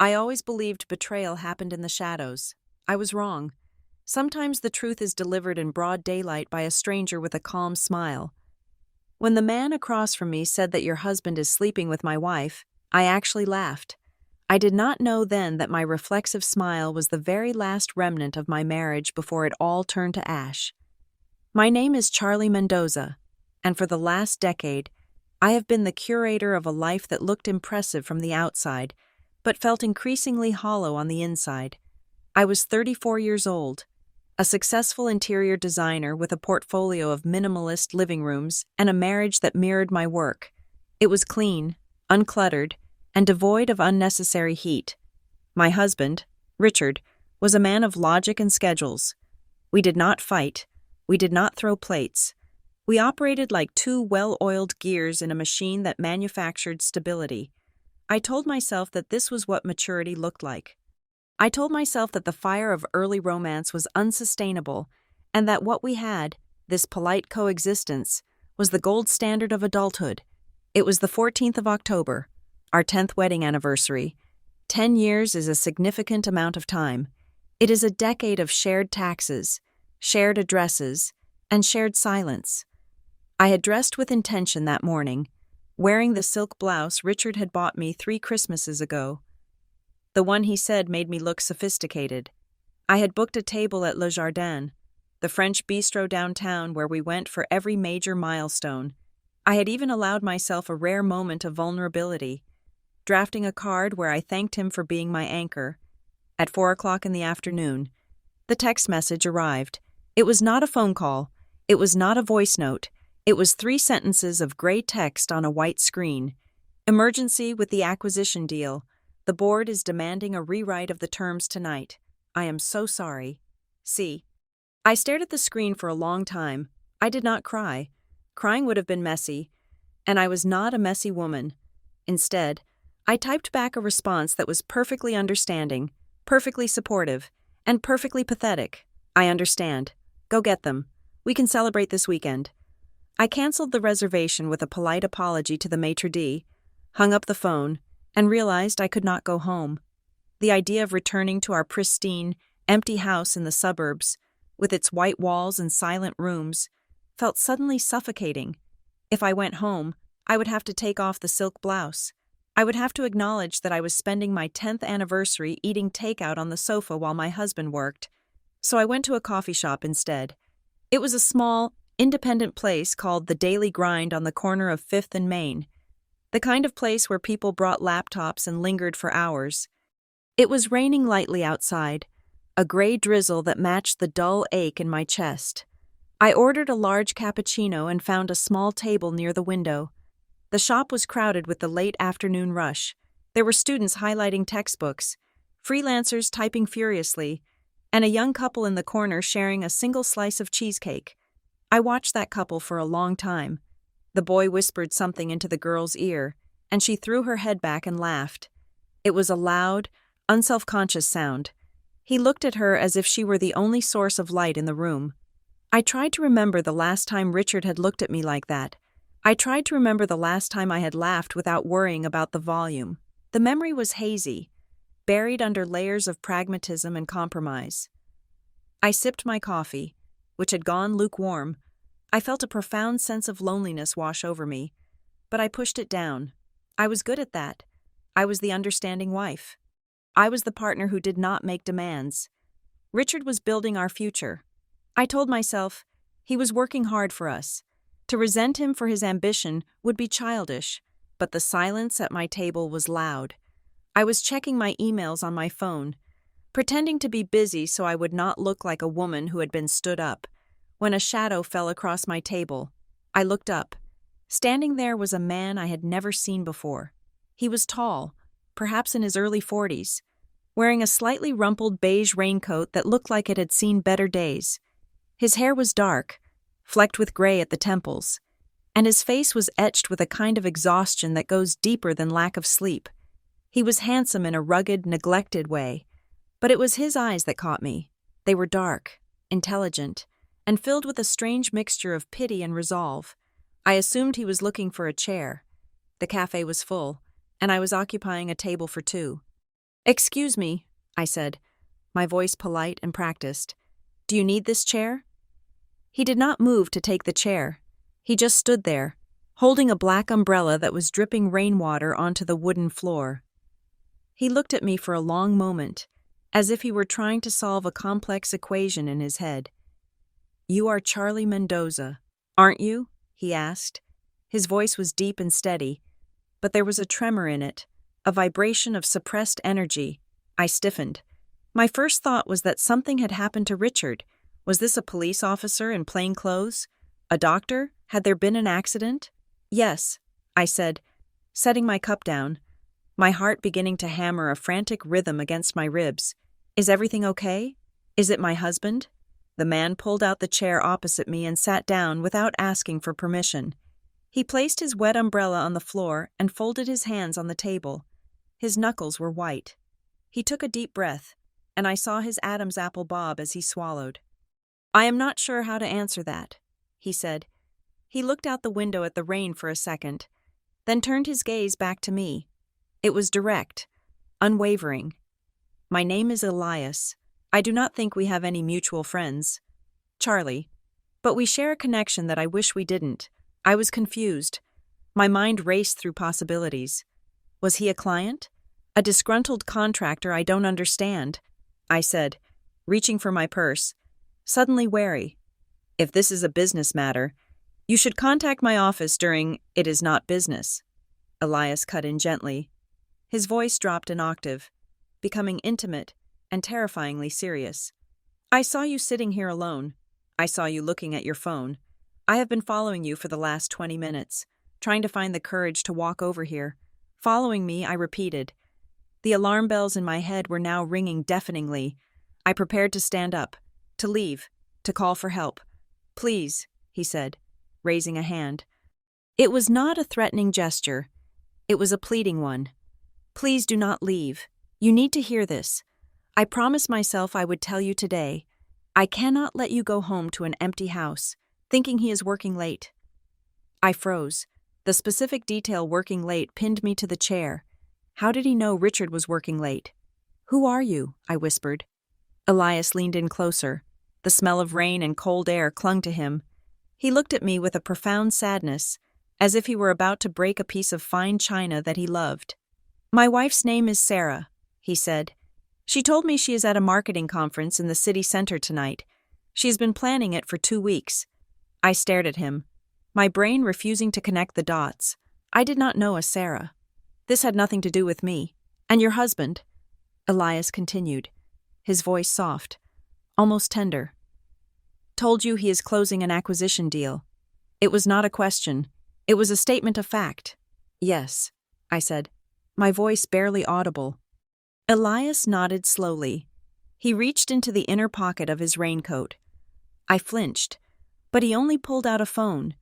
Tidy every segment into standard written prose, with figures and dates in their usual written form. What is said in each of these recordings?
I always believed betrayal happened in the shadows. I was wrong. Sometimes the truth is delivered in broad daylight by a stranger with a calm smile. When the man across from me said that your husband is sleeping with my wife, I actually laughed. I did not know then that my reflexive smile was the very last remnant of my marriage before it all turned to ash. My name is Charlie Mendoza, and for the last decade, I have been the curator of a life that looked impressive from the outside, but felt increasingly hollow on the inside. I was 34 years old, a successful interior designer with a portfolio of minimalist living rooms and a marriage that mirrored my work. It was clean, uncluttered, and devoid of unnecessary heat. My husband, Richard, was a man of logic and schedules. We did not fight. We did not throw plates. We operated like two well-oiled gears in a machine that manufactured stability. I told myself that this was what maturity looked like. I told myself that the fire of early romance was unsustainable, and that what we had, this polite coexistence, was the gold standard of adulthood. It was the 14th of October, our 10th wedding anniversary. 10 years is a significant amount of time. It is a decade of shared taxes, shared addresses, and shared silence. I had dressed with intention that morning, wearing the silk blouse Richard had bought me 3 Christmases ago. The one he said made me look sophisticated. I had booked a table at Le Jardin, the French bistro downtown where we went for every major milestone. I had even allowed myself a rare moment of vulnerability, drafting a card where I thanked him for being my anchor. At 4 o'clock in the afternoon, the text message arrived. It was not a phone call. It was not a voice note. It was 3 sentences of gray text on a white screen. Emergency with the acquisition deal. The board is demanding a rewrite of the terms tonight. I am so sorry. See. I stared at the screen for a long time. I did not cry. Crying would have been messy, and I was not a messy woman. Instead, I typed back a response that was perfectly understanding, perfectly supportive, and perfectly pathetic. I understand. Go get them. We can celebrate this weekend. I canceled the reservation with a polite apology to the maitre d', hung up the phone, and realized I could not go home. The idea of returning to our pristine, empty house in the suburbs, with its white walls and silent rooms, felt suddenly suffocating. If I went home, I would have to take off the silk blouse. I would have to acknowledge that I was spending my 10th anniversary eating takeout on the sofa while my husband worked. So I went to a coffee shop instead. It was a small, independent place called The Daily Grind on the corner of 5th and Main, the kind of place where people brought laptops and lingered for hours. It was raining lightly outside, a gray drizzle that matched the dull ache in my chest. I ordered a large cappuccino and found a small table near the window. The shop was crowded with the late afternoon rush. There were students highlighting textbooks, freelancers typing furiously, and a young couple in the corner sharing a single slice of cheesecake. I watched that couple for a long time. The boy whispered something into the girl's ear, and she threw her head back and laughed. It was a loud, unselfconscious sound. He looked at her as if she were the only source of light in the room. I tried to remember the last time Richard had looked at me like that. I tried to remember the last time I had laughed without worrying about the volume. The memory was hazy, buried under layers of pragmatism and compromise. I sipped my coffee, which had gone lukewarm. I felt a profound sense of loneliness wash over me, but I pushed it down. I was good at that. I was the understanding wife. I was the partner who did not make demands. Richard was building our future. I told myself, he was working hard for us. To resent him for his ambition would be childish, but the silence at my table was loud. I was checking my emails on my phone, pretending to be busy so I would not look like a woman who had been stood up, when a shadow fell across my table. I looked up. Standing there was a man I had never seen before. He was tall, perhaps in his early 40s, wearing a slightly rumpled beige raincoat that looked like it had seen better days. His hair was dark, flecked with gray at the temples, and his face was etched with a kind of exhaustion that goes deeper than lack of sleep. He was handsome in a rugged, neglected way, but it was his eyes that caught me. They were dark, intelligent, and filled with a strange mixture of pity and resolve. I assumed he was looking for a chair. The cafe was full, and I was occupying a table for 2. "Excuse me," I said, my voice polite and practiced. "Do you need this chair?" He did not move to take the chair. He just stood there, holding a black umbrella that was dripping rainwater onto the wooden floor. He looked at me for a long moment, as if he were trying to solve a complex equation in his head. "You are Charlie Mendoza, aren't you?" he asked. His voice was deep and steady, but there was a tremor in it, a vibration of suppressed energy. I stiffened. My first thought was that something had happened to Richard. Was this a police officer in plain clothes? A doctor? Had there been an accident? "Yes," I said, setting my cup down, my heart beginning to hammer a frantic rhythm against my ribs. "Is everything okay? Is it my husband?" The man pulled out the chair opposite me and sat down without asking for permission. He placed his wet umbrella on the floor and folded his hands on the table. His knuckles were white. He took a deep breath, and I saw his Adam's apple bob as he swallowed. "I am not sure how to answer that," he said. He looked out the window at the rain for a second, then turned his gaze back to me. It was direct, unwavering. "My name is Elias. I do not think we have any mutual friends. Charlie. But we share a connection that I wish we didn't." I was confused. My mind raced through possibilities. Was he a client? A disgruntled contractor I don't understand? I said, reaching for my purse, suddenly wary. "If this is a business matter, you should contact my office during It Is Not Business." Elias cut in gently. His voice dropped an octave, becoming intimate and terrifyingly serious. "I saw you sitting here alone. I saw you looking at your phone. I have been following you for the last 20 minutes, trying to find the courage to walk over here. Following me," I repeated. The alarm bells in my head were now ringing deafeningly. I prepared to stand up, to leave, to call for help. "Please," he said, raising a hand. It was not a threatening gesture. It was a pleading one. "Please do not leave. You need to hear this. I promised myself I would tell you today. I cannot let you go home to an empty house, thinking he is working late." I froze. The specific detail "working late" pinned me to the chair. How did he know Richard was working late? "Who are you?" I whispered. Elias leaned in closer. The smell of rain and cold air clung to him. He looked at me with a profound sadness, as if he were about to break a piece of fine china that he loved. "My wife's name is Sarah," he said. "She told me she is at a marketing conference in the city center tonight. She has been planning it for 2 weeks. I stared at him, my brain refusing to connect the dots. I did not know a Sarah. This had nothing to do with me. "And your husband?" Elias continued, his voice soft, almost tender. "Told you he is closing an acquisition deal." It was not a question. It was a statement of fact. "Yes," I said, my voice barely audible. Elias nodded slowly. He reached into the inner pocket of his raincoat. I flinched, but he only pulled out a phone.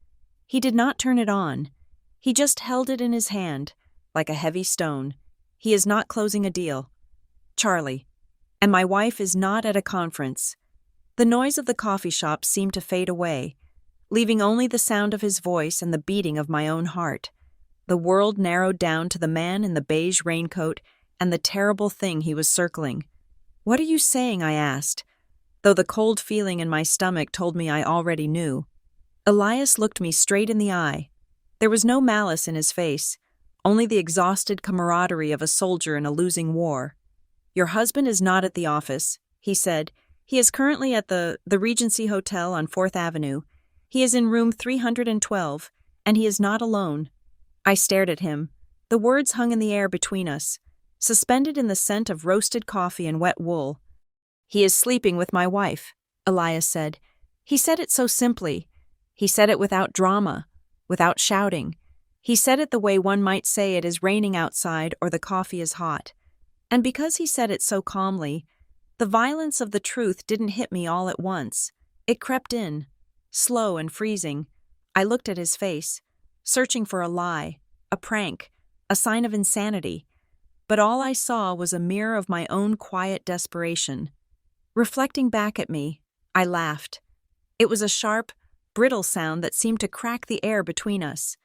He did not turn it on. He just held it in his hand, like a heavy stone. "He is not closing a deal. Charlie. And my wife is not at a conference." The noise of the coffee shop seemed to fade away, leaving only the sound of his voice and the beating of my own heart. The world narrowed down to the man in the beige raincoat and the terrible thing he was circling. "What are you saying?" I asked, though the cold feeling in my stomach told me I already knew. Elias looked me straight in the eye. There was no malice in his face, only the exhausted camaraderie of a soldier in a losing war. "Your husband is not at the office," he said. "He is currently at the Regency Hotel on 4th Avenue. He is in room 312, and he is not alone." I stared at him. The words hung in the air between us, suspended in the scent of roasted coffee and wet wool. "He is sleeping with my wife," Elias said. He said it so simply. He said it without drama, without shouting. He said it the way one might say it is raining outside or the coffee is hot. And because he said it so calmly, the violence of the truth didn't hit me all at once. It crept in, slow and freezing. I looked at his face, searching for a lie, a prank, a sign of insanity. But all I saw was a mirror of my own quiet desperation. Reflecting back at me, I laughed. It was a sharp, brittle sound that seemed to crack the air between us.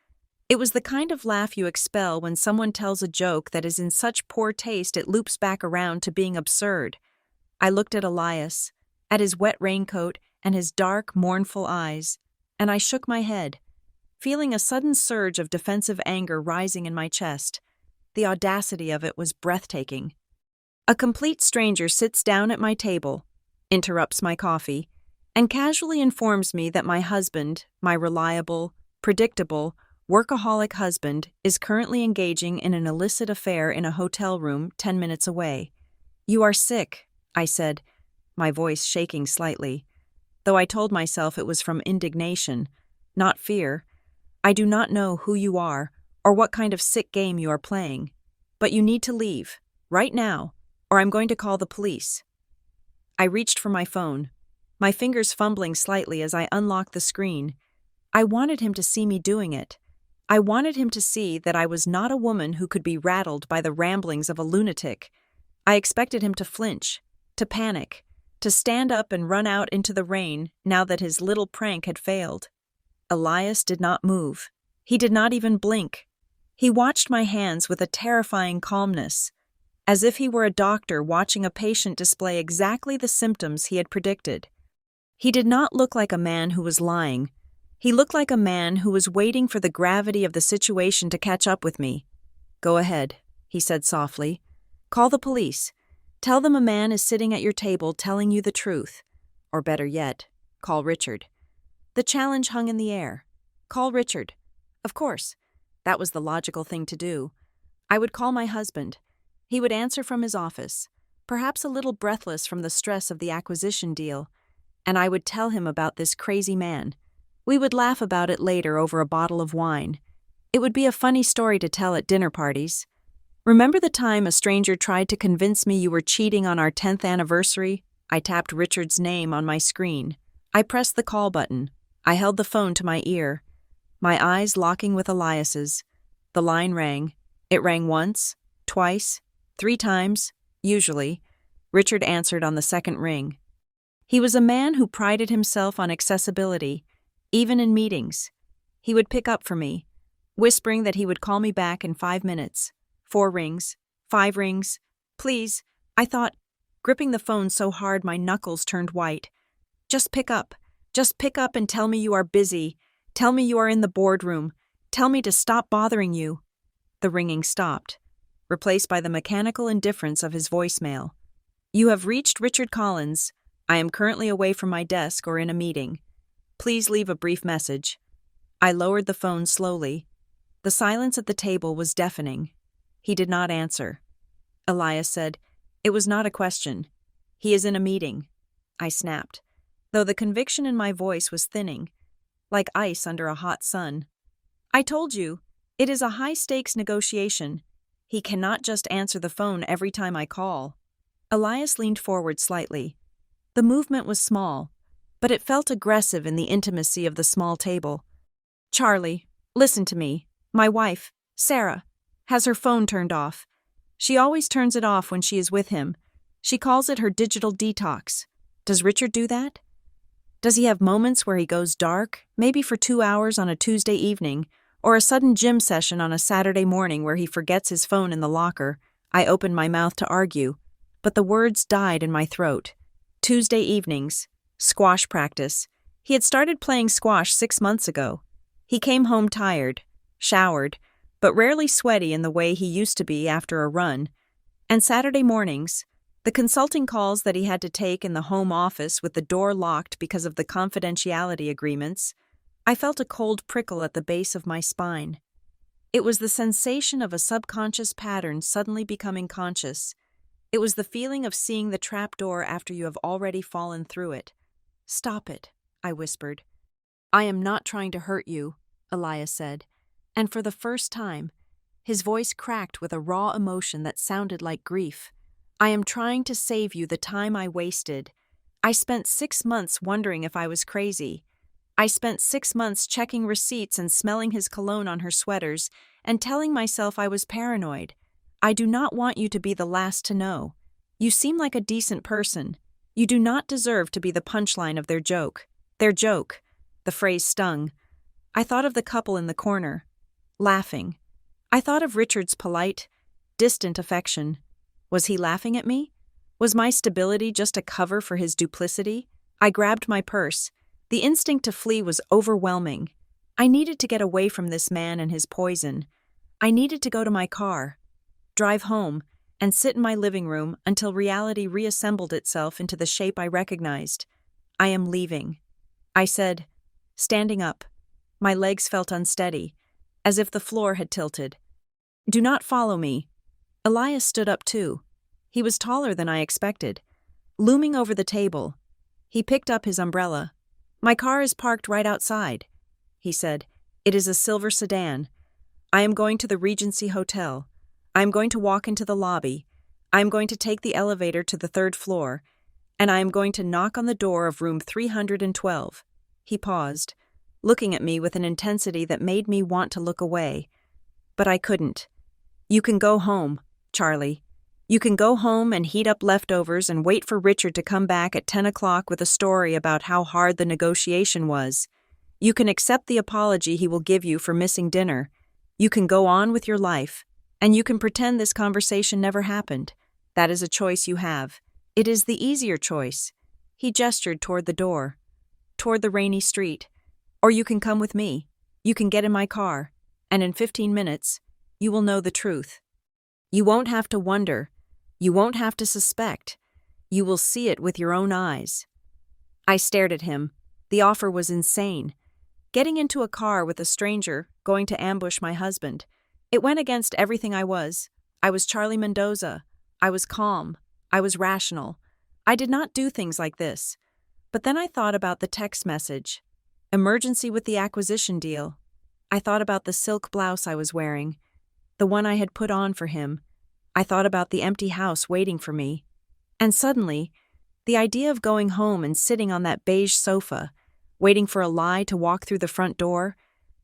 It was the kind of laugh you expel when someone tells a joke that is in such poor taste it loops back around to being absurd. I looked at Elias, at his wet raincoat and his dark, mournful eyes, and I shook my head, feeling a sudden surge of defensive anger rising in my chest. The audacity of it was breathtaking. A complete stranger sits down at my table, interrupts my coffee, and casually informs me that my husband, my reliable, predictable, workaholic husband, is currently engaging in an illicit affair in a hotel room 10 minutes away. "You are sick," I said, my voice shaking slightly, though I told myself it was from indignation, not fear. "I do not know who you are or what kind of sick game you are playing, but you need to leave, right now, or I'm going to call the police." I reached for my phone, my fingers fumbling slightly as I unlocked the screen. I wanted him to see me doing it. I wanted him to see that I was not a woman who could be rattled by the ramblings of a lunatic. I expected him to flinch, to panic, to stand up and run out into the rain now that his little prank had failed. Elias did not move. He did not even blink. He watched my hands with a terrifying calmness, as if he were a doctor watching a patient display exactly the symptoms he had predicted. He did not look like a man who was lying. He looked like a man who was waiting for the gravity of the situation to catch up with me. "Go ahead," he said softly. "Call the police. Tell them a man is sitting at your table telling you the truth. Or better yet, call Richard." The challenge hung in the air. Call Richard. Of course. That was the logical thing to do. I would call my husband. He would answer from his office, perhaps a little breathless from the stress of the acquisition deal, and I would tell him about this crazy man. We would laugh about it later over a bottle of wine. It would be a funny story to tell at dinner parties. "Remember the time a stranger tried to convince me you were cheating on our 10th anniversary?" I tapped Richard's name on my screen. I pressed the call button. I held the phone to my ear, my eyes locking with Elias's. The line rang. It rang once, twice, 3 times, usually. Richard answered on the second ring. He was a man who prided himself on accessibility, even in meetings. He would pick up for me, whispering that he would call me back in 5 minutes. 4 rings, 5 rings. "Please," I thought, gripping the phone so hard my knuckles turned white. "Just pick up. Just pick up and tell me you are busy. Tell me you are in the boardroom. Tell me to stop bothering you." The ringing stopped, replaced by the mechanical indifference of his voicemail. "You have reached Richard Collins. I am currently away from my desk or in a meeting. Please leave a brief message." I lowered the phone slowly. The silence at the table was deafening. He did not answer. Elias said, "It was not a question. He is in a meeting." I snapped, though the conviction in my voice was thinning, like ice under a hot sun. "I told you, it is a high-stakes negotiation. He cannot just answer the phone every time I call." Elias leaned forward slightly. The movement was small, but it felt aggressive in the intimacy of the small table. "Charlie, listen to me. My wife, Sarah, has her phone turned off. She always turns it off when she is with him. She calls it her digital detox. Does Richard do that? Does he have moments where he goes dark, maybe for 2 hours on a Tuesday evening, or a sudden gym session on a Saturday morning where he forgets his phone in the locker?" I opened my mouth to argue, but the words died in my throat. Tuesday evenings, squash practice. He had started playing squash 6 months ago. He came home tired, showered, but rarely sweaty in the way he used to be after a run. And Saturday mornings, the consulting calls that he had to take in the home office with the door locked because of the confidentiality agreements, I felt a cold prickle at the base of my spine. It was the sensation of a subconscious pattern suddenly becoming conscious. It was the feeling of seeing the trap door after you have already fallen through it. "Stop it," I whispered. "I am not trying to hurt you," Elias said, and for the first time, his voice cracked with a raw emotion that sounded like grief. "I am trying to save you the time I wasted. I spent 6 months wondering if I was crazy. I spent 6 months checking receipts and smelling his cologne on her sweaters and telling myself I was paranoid. I do not want you to be the last to know. You seem like a decent person. You do not deserve to be the punchline of their joke. Their joke." The phrase stung. I thought of the couple in the corner. laughing. I thought of Richard's polite, distant affection. Was he laughing at me? Was my stability just a cover for his duplicity? I grabbed my purse. The instinct to flee was overwhelming. I needed to get away from this man and his poison. I needed to go to my car, drive home, and sit in my living room until reality reassembled itself into the shape I recognized. I am leaving, I said, standing up. My legs felt unsteady, as if the floor had tilted. Do not follow me. Elias stood up too. He was taller than I expected, looming over the table. He picked up his umbrella. My car is parked right outside, he said. It is a silver sedan. I am going to the Regency Hotel. I am going to walk into the lobby. I am going to take the elevator to the 3rd floor, and I am going to knock on the door of room 312. He paused, looking at me with an intensity that made me want to look away. But I couldn't. You can go home, Charlie. You can go home and heat up leftovers and wait for Richard to come back at 10 o'clock with a story about how hard the negotiation was. You can accept the apology he will give you for missing dinner. You can go on with your life, and you can pretend this conversation never happened. That is a choice you have. It is the easier choice. He gestured toward the door, toward the rainy street. Or you can come with me. You can get in my car, and in 15 minutes, you will know the truth. You won't have to wonder. You won't have to suspect. You will see it with your own eyes. I stared at him. The offer was insane. Getting into a car with a stranger, going to ambush my husband. It went against everything I was. I was Charlie Mendoza. I was calm. I was rational. I did not do things like this. But then I thought about the text message. Emergency with the acquisition deal. I thought about the silk blouse I was wearing, the one I had put on for him. I thought about the empty house waiting for me. And suddenly, the idea of going home and sitting on that beige sofa, waiting for a lie to walk through the front door,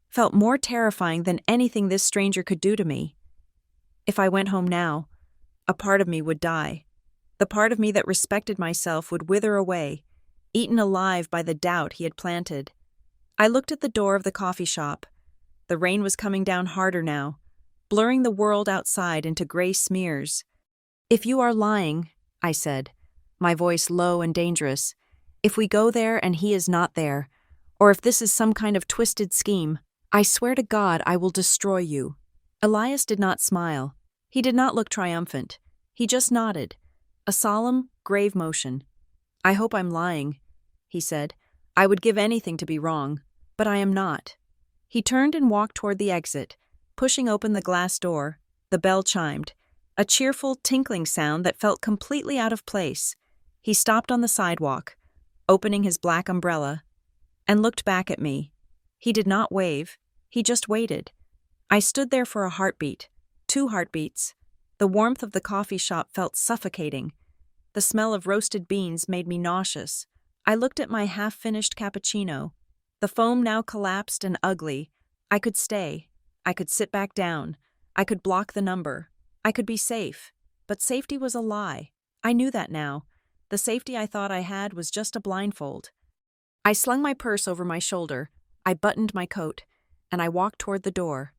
felt more terrifying than anything this stranger could do to me. If I went home now, a part of me would die. The part of me that respected myself would wither away, eaten alive by the doubt he had planted. I looked at the door of the coffee shop. The rain was coming down harder now, blurring the world outside into gray smears. If you are lying, I said, my voice low and dangerous, if we go there and he is not there, or if this is some kind of twisted scheme, I swear to God I will destroy you. Elias did not smile. He did not look triumphant. He just nodded, a solemn, grave motion. I hope I'm lying, he said. I would give anything to be wrong, but I am not. He turned and walked toward the exit, pushing open the glass door. The bell chimed, a cheerful, tinkling sound that felt completely out of place. He stopped on the sidewalk, opening his black umbrella, and looked back at me. He did not wave. He just waited. I stood there for a heartbeat, 2 heartbeats. The warmth of the coffee shop felt suffocating. The smell of roasted beans made me nauseous. I looked at my half-finished cappuccino. The foam now collapsed and ugly. I could stay. I could sit back down. I could block the number. I could be safe. But safety was a lie. I knew that now. The safety I thought I had was just a blindfold. I slung my purse over my shoulder. I buttoned my coat, and I walked toward the door.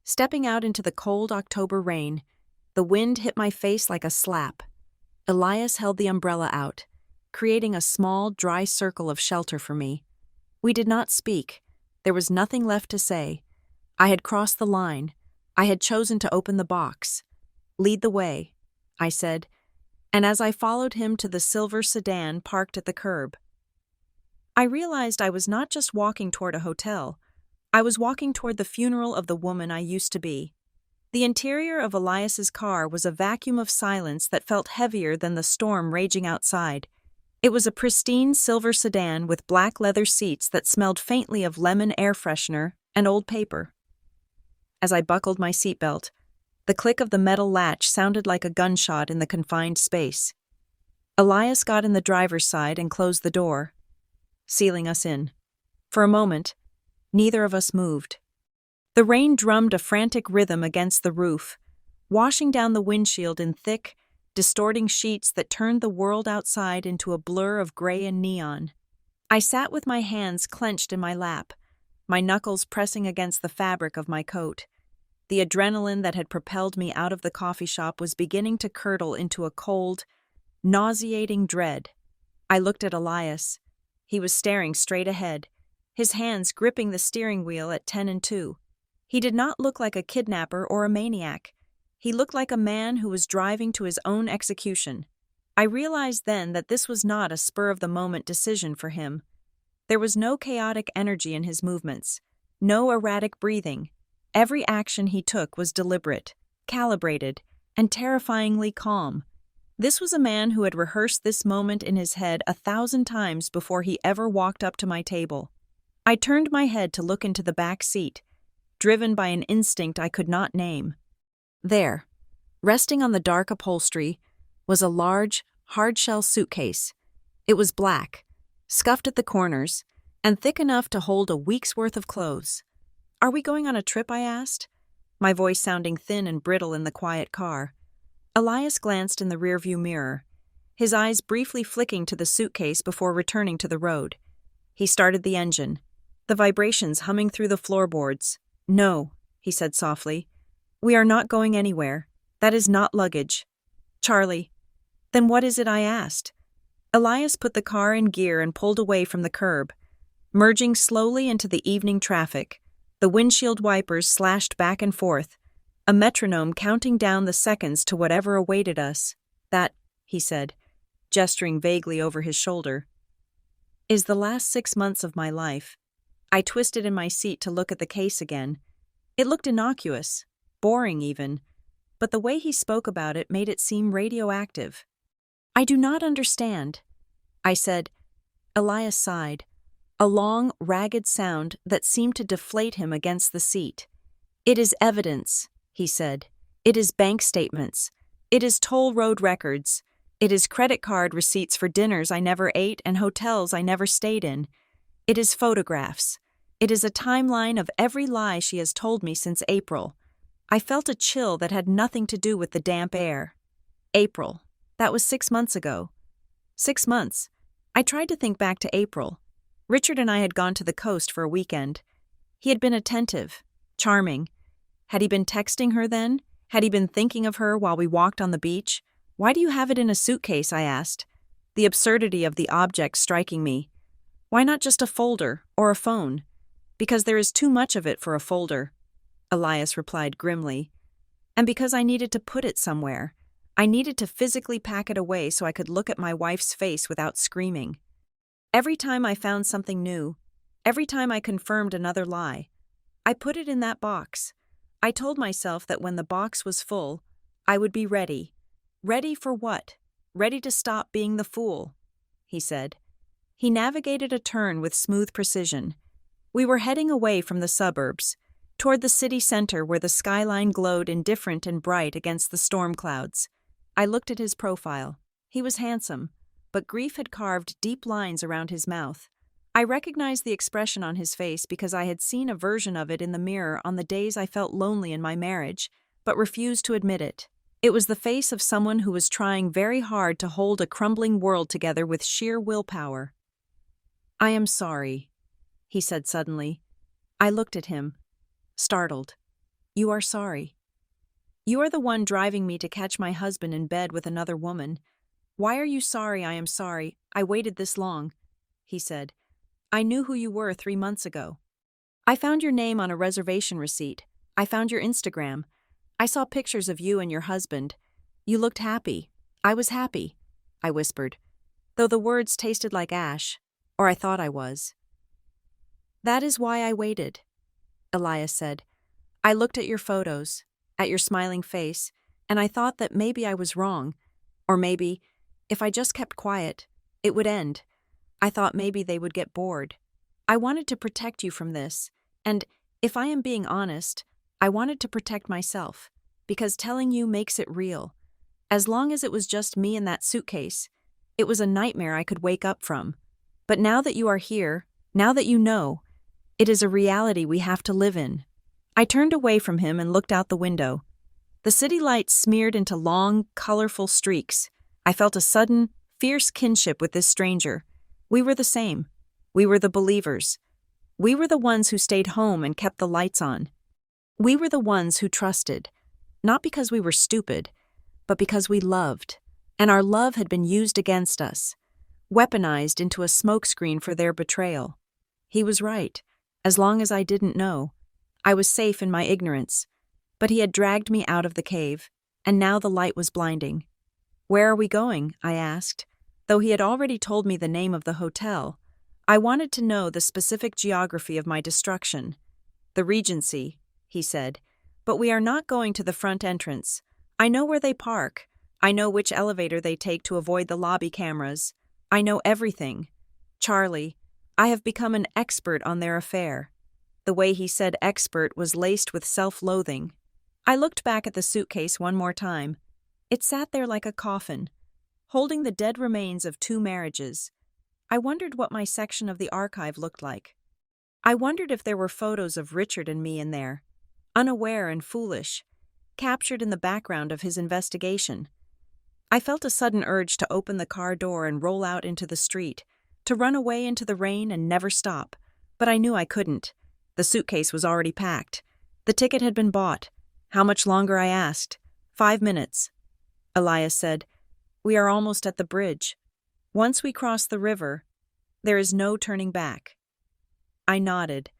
Stepping out into the cold October rain, the wind hit my face like a slap. Elias held the umbrella out, creating a small, dry circle of shelter for me. We did not speak. There was nothing left to say. I had crossed the line. I had chosen to open the box. Lead the way, I said, and as I followed him to the silver sedan parked at the curb, I realized I was not just walking toward a hotel. I was walking toward the funeral of the woman I used to be. The interior of Elias's car was a vacuum of silence that felt heavier than the storm raging outside. It was a pristine silver sedan with black leather seats that smelled faintly of lemon air freshener and old paper. As I buckled my seatbelt, the click of the metal latch sounded like a gunshot in the confined space. Elias got in the driver's side and closed the door, sealing us in. For a moment, neither of us moved. The rain drummed a frantic rhythm against the roof, washing down the windshield in thick, distorting sheets that turned the world outside into a blur of gray and neon. I sat with my hands clenched in my lap, my knuckles pressing against the fabric of my coat. The adrenaline that had propelled me out of the coffee shop was beginning to curdle into a cold, nauseating dread. I looked at Elias. He was staring straight ahead, his hands gripping the steering wheel at 10 and 2. He did not look like a kidnapper or a maniac. He looked like a man who was driving to his own execution. I realized then that this was not a spur-of-the-moment decision for him. There was no chaotic energy in his movements, no erratic breathing. Every action he took was deliberate, calibrated, and terrifyingly calm. This was a man who had rehearsed this moment in his head 1,000 times before he ever walked up to my table. I turned my head to look into the back seat, driven by an instinct I could not name. There, resting on the dark upholstery, was a large, hard-shell suitcase. It was black, scuffed at the corners, and thick enough to hold a week's worth of clothes. "Are we going on a trip?" I asked, my voice sounding thin and brittle in the quiet car. Elias glanced in the rearview mirror, his eyes briefly flicking to the suitcase before returning to the road. He started the engine, the vibrations humming through the floorboards. "No," he said softly. "We are not going anywhere. That is not luggage." "Charlie." "Then what is it?" I asked. Elias put the car in gear and pulled away from the curb, merging slowly into the evening traffic. The windshield wipers slashed back and forth, a metronome counting down the seconds to whatever awaited us. "That," he said, gesturing vaguely over his shoulder, "is the last 6 months of my life." I twisted in my seat to look at the case again. It looked innocuous, boring even, but the way he spoke about it made it seem radioactive. "I do not understand," I said. Elias sighed, a long, ragged sound that seemed to deflate him against the seat. "It is evidence," he said. "It is bank statements. It is toll road records. It is credit card receipts for dinners I never ate and hotels I never stayed in. It is photographs. It is a timeline of every lie she has told me since April." I felt a chill that had nothing to do with the damp air. April. That was 6 months ago. 6 months. I tried to think back to April. Richard and I had gone to the coast for a weekend. He had been attentive, charming. Had he been texting her then? Had he been thinking of her while we walked on the beach? "Why do you have it in a suitcase?" I asked, the absurdity of the object striking me. "Why not just a folder or a phone?" "Because there is too much of it for a folder," Elias replied grimly. "And because I needed to put it somewhere. I needed to physically pack it away so I could look at my wife's face without screaming. Every time I found something new, every time I confirmed another lie, I put it in that box. I told myself that when the box was full, I would be ready. Ready for what? Ready to stop being the fool," he said. He navigated a turn with smooth precision. We were heading away from the suburbs, toward the city center where the skyline glowed indifferent and bright against the storm clouds. I looked at his profile. He was handsome, but grief had carved deep lines around his mouth. I recognized the expression on his face because I had seen a version of it in the mirror on the days I felt lonely in my marriage, but refused to admit it. It was the face of someone who was trying very hard to hold a crumbling world together with sheer willpower. "I am sorry," he said suddenly. I looked at him, startled. "You are sorry? You are the one driving me to catch my husband in bed with another woman. Why are you sorry I am sorry I waited this long?" he said. "I knew who you were 3 months ago. I found your name on a reservation receipt. I found your Instagram. I saw pictures of you and your husband. You looked happy. I was happy," I whispered, though the words tasted like ash, or I thought I was. "That is why I waited," Elias said. "I looked at your photos, at your smiling face, and I thought that maybe I was wrong, or maybe, if I just kept quiet, it would end. I thought maybe they would get bored. I wanted to protect you from this, and, if I am being honest, I wanted to protect myself, because telling you makes it real. As long as it was just me in that suitcase, it was a nightmare I could wake up from. But now that you are here, now that you know, it is a reality we have to live in." I turned away from him and looked out the window. The city lights smeared into long, colorful streaks. I felt a sudden, fierce kinship with this stranger. We were the same. We were the believers. We were the ones who stayed home and kept the lights on. We were the ones who trusted, not because we were stupid, but because we loved, and our love had been used against us, weaponized into a smokescreen for their betrayal. He was right. As long as I didn't know, I was safe in my ignorance, but he had dragged me out of the cave, and now the light was blinding. "Where are we going?" I asked. Though he had already told me the name of the hotel, I wanted to know the specific geography of my destruction. "The Regency," he said, "but we are not going to the front entrance. I know where they park. I know which elevator they take to avoid the lobby cameras. I know everything. Charlie, I have become an expert on their affair." The way he said expert was laced with self-loathing. I looked back at the suitcase one more time. It sat there like a coffin, holding the dead remains of 2 marriages. I wondered what my section of the archive looked like. I wondered if there were photos of Richard and me in there, unaware and foolish, captured in the background of his investigation. I felt a sudden urge to open the car door and roll out into the street, to run away into the rain and never stop, but I knew I couldn't. The suitcase was already packed. The ticket had been bought. How much longer, I asked. 5 minutes. Elias said, "We are almost at the bridge. Once we cross the river, there is no turning back." I nodded.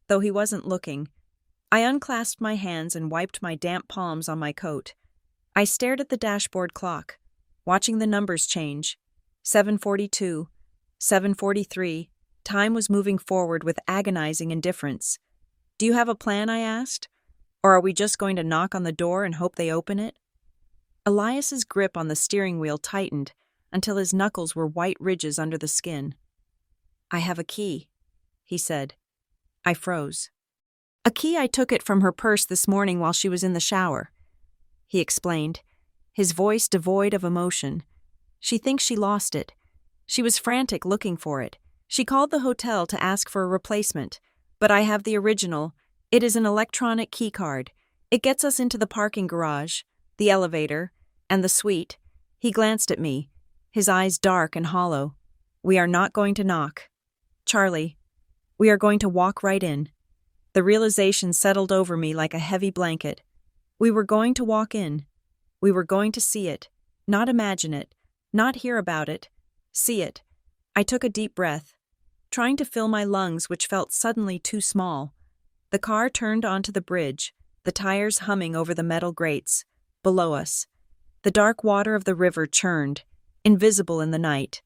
Though he wasn't looking, I unclasped my hands and wiped my damp palms on my coat. I stared at the dashboard clock, watching the numbers change. 7:42, 7:43. Time was moving forward with agonizing indifference. "Do you have a plan?" I asked. "Or are we just going to knock on the door and hope they open it?" Elias's grip on the steering wheel tightened until his knuckles were white ridges under the skin. "I have a key," he said. I froze. "A key I took it from her purse this morning while she was in the shower," he explained, his voice devoid of emotion. "She thinks she lost it. She was frantic looking for it. She called the hotel to ask for a replacement, but I have the original. It is an electronic key card. It gets us into the parking garage, the elevator, and the suite." He glanced at me, his eyes dark and hollow. "We are not going to knock, Charlie. We are going to walk right in." The realization settled over me like a heavy blanket. We were going to walk in. We were going to see it, not imagine it, not hear about it, see it. I took a deep breath, trying to fill my lungs, which felt suddenly too small. The car turned onto the bridge, the tires humming over the metal grates. Below us, the dark water of the river churned, invisible in the night.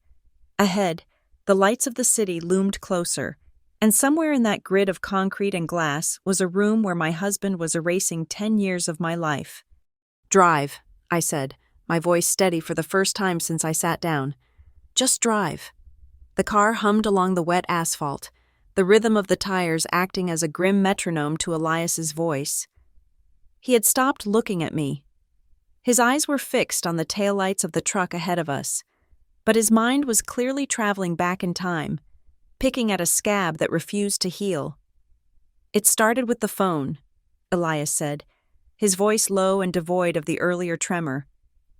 Ahead, the lights of the city loomed closer, and somewhere in that grid of concrete and glass was a room where my husband was erasing 10 years of my life. "Drive," I said, my voice steady for the first time since I sat down. "Just drive." The car hummed along the wet asphalt, the rhythm of the tires acting as a grim metronome to Elias's voice. He had stopped looking at me. His eyes were fixed on the taillights of the truck ahead of us, but his mind was clearly traveling back in time, picking at a scab that refused to heal. "It started with the phone," Elias said, his voice low and devoid of the earlier tremor.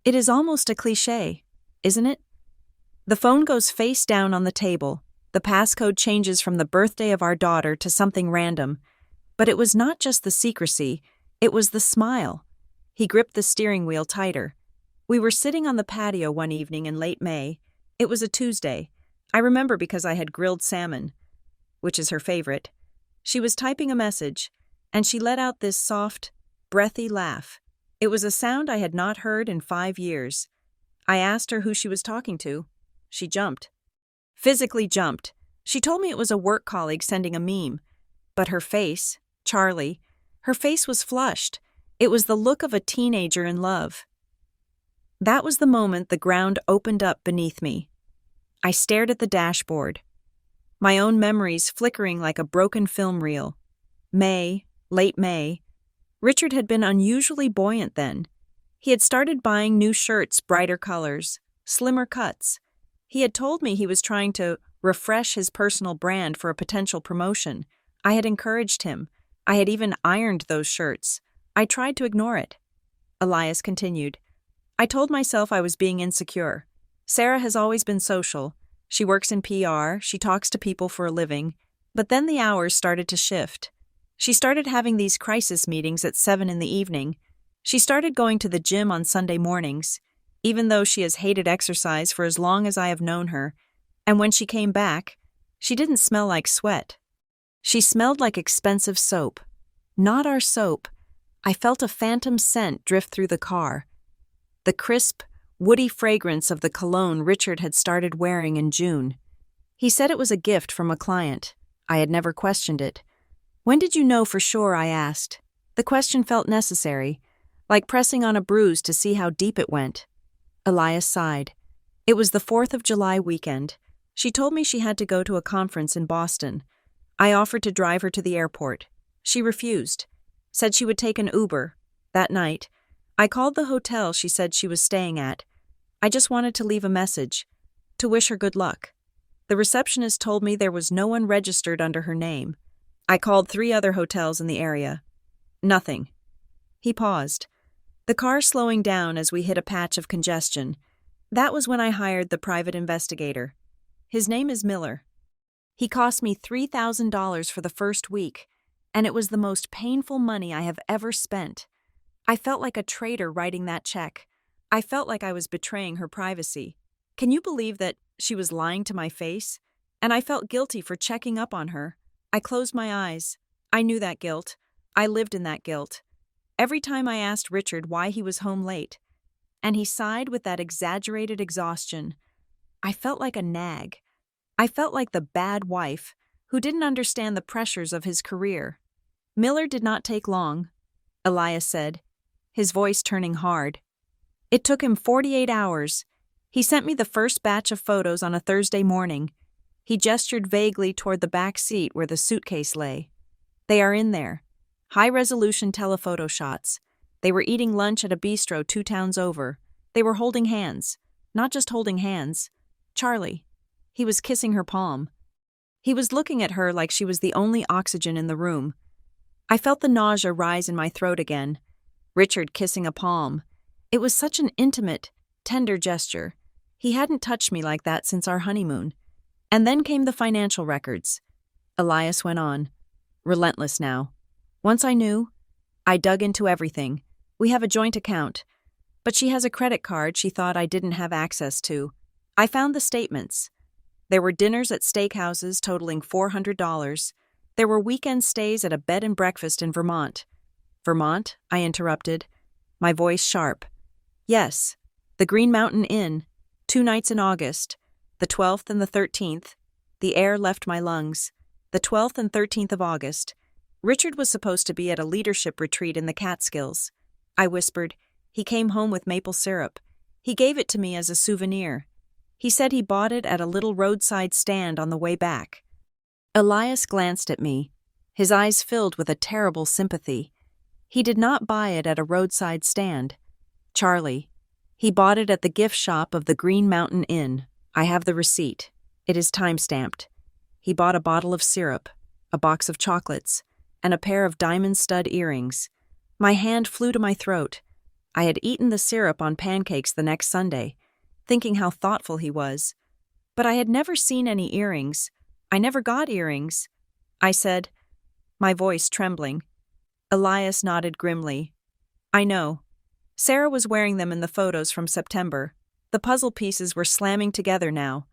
"It is almost a cliché, isn't it? The phone goes face down on the table. The passcode changes from the birthday of our daughter to something random. But it was not just the secrecy, it was the smile." He gripped the steering wheel tighter. "We were sitting on the patio one evening in late May. It was a Tuesday. I remember because I had grilled salmon, which is her favorite. She was typing a message, and she let out this soft, breathy laugh. It was a sound I had not heard in 5 years. I asked her who she was talking to. She jumped. Physically jumped. She told me it was a work colleague sending a meme. But her face, Charlie, her face was flushed. It was the look of a teenager in love. That was the moment the ground opened up beneath me. I stared at the dashboard, my own memories flickering like a broken film reel. May, late May. Richard had been unusually buoyant then. He had started buying new shirts, brighter colors, slimmer cuts. He had told me he was trying to refresh his personal brand for a potential promotion. I had encouraged him. I had even ironed those shirts. I tried to ignore it. Elias continued. "I told myself I was being insecure. Sarah has always been social. She works in PR, she talks to people for a living. But then the hours started to shift. She started having these crisis meetings at 7 in the evening. She started going to the gym on Sunday mornings, even though she has hated exercise for as long as I have known her. And when she came back, she didn't smell like sweat. She smelled like expensive soap. Not our soap. I felt a phantom scent drift through the car. The crisp, woody fragrance of the cologne Richard had started wearing in June. He said it was a gift from a client. I had never questioned it. "When did you know for sure?" I asked. The question felt necessary, like pressing on a bruise to see how deep it went. Elias sighed. It was the 4th of July weekend. She told me she had to go to a conference in Boston. I offered to drive her to the airport. She refused, said she would take an Uber. That night, I called the hotel she said she was staying at. I just wanted to leave a message, to wish her good luck. The receptionist told me there was no one registered under her name. I called 3 other hotels in the area. Nothing. He paused, the car slowing down as we hit a patch of congestion. That was when I hired the private investigator. His name is Miller. He cost me $3,000 for the first week, and it was the most painful money I have ever spent. I felt like a traitor writing that check. I felt like I was betraying her privacy. Can you believe that she was lying to my face? And I felt guilty for checking up on her. I closed my eyes. I knew that guilt. I lived in that guilt. Every time I asked Richard why he was home late, and he sighed with that exaggerated exhaustion, I felt like a nag. I felt like the bad wife who didn't understand the pressures of his career. Miller did not take long, Elias said, his voice turning hard. It took him 48 hours. He sent me the first batch of photos on a Thursday morning. He gestured vaguely toward the back seat where the suitcase lay. They are in there. High-resolution telephoto shots. They were eating lunch at a bistro 2 towns over. They were holding hands. Not just holding hands. Charlie. He was kissing her palm. He was looking at her like she was the only oxygen in the room. I felt the nausea rise in my throat again. Richard kissing a palm. It was such an intimate, tender gesture. He hadn't touched me like that since our honeymoon. And then came the financial records. Elias went on. Relentless now. Once I knew, I dug into everything. We have a joint account. But she has a credit card she thought I didn't have access to. I found the statements. There were dinners at steakhouses totaling $400. There were weekend stays at a bed and breakfast in Vermont. Vermont? I interrupted, my voice sharp. Yes, the Green Mountain Inn, 2 nights in August, the 12th and the 13th. The air left my lungs. The 12th and 13th of August. Richard was supposed to be at a leadership retreat in the Catskills. I whispered, he came home with maple syrup. He gave it to me as a souvenir. He said he bought it at a little roadside stand on the way back. Elias glanced at me, his eyes filled with a terrible sympathy. He did not buy it at a roadside stand. Charlie. He bought it at the gift shop of the Green Mountain Inn. I have the receipt. It is time-stamped. He bought a bottle of syrup, a box of chocolates, and a pair of diamond stud earrings. My hand flew to my throat. I had eaten the syrup on pancakes the next Sunday, thinking how thoughtful he was. But I had never seen any earrings. I never got earrings. I said, my voice trembling. Elias nodded grimly. I know. Sarah was wearing them in the photos from September. The puzzle pieces were slamming together now,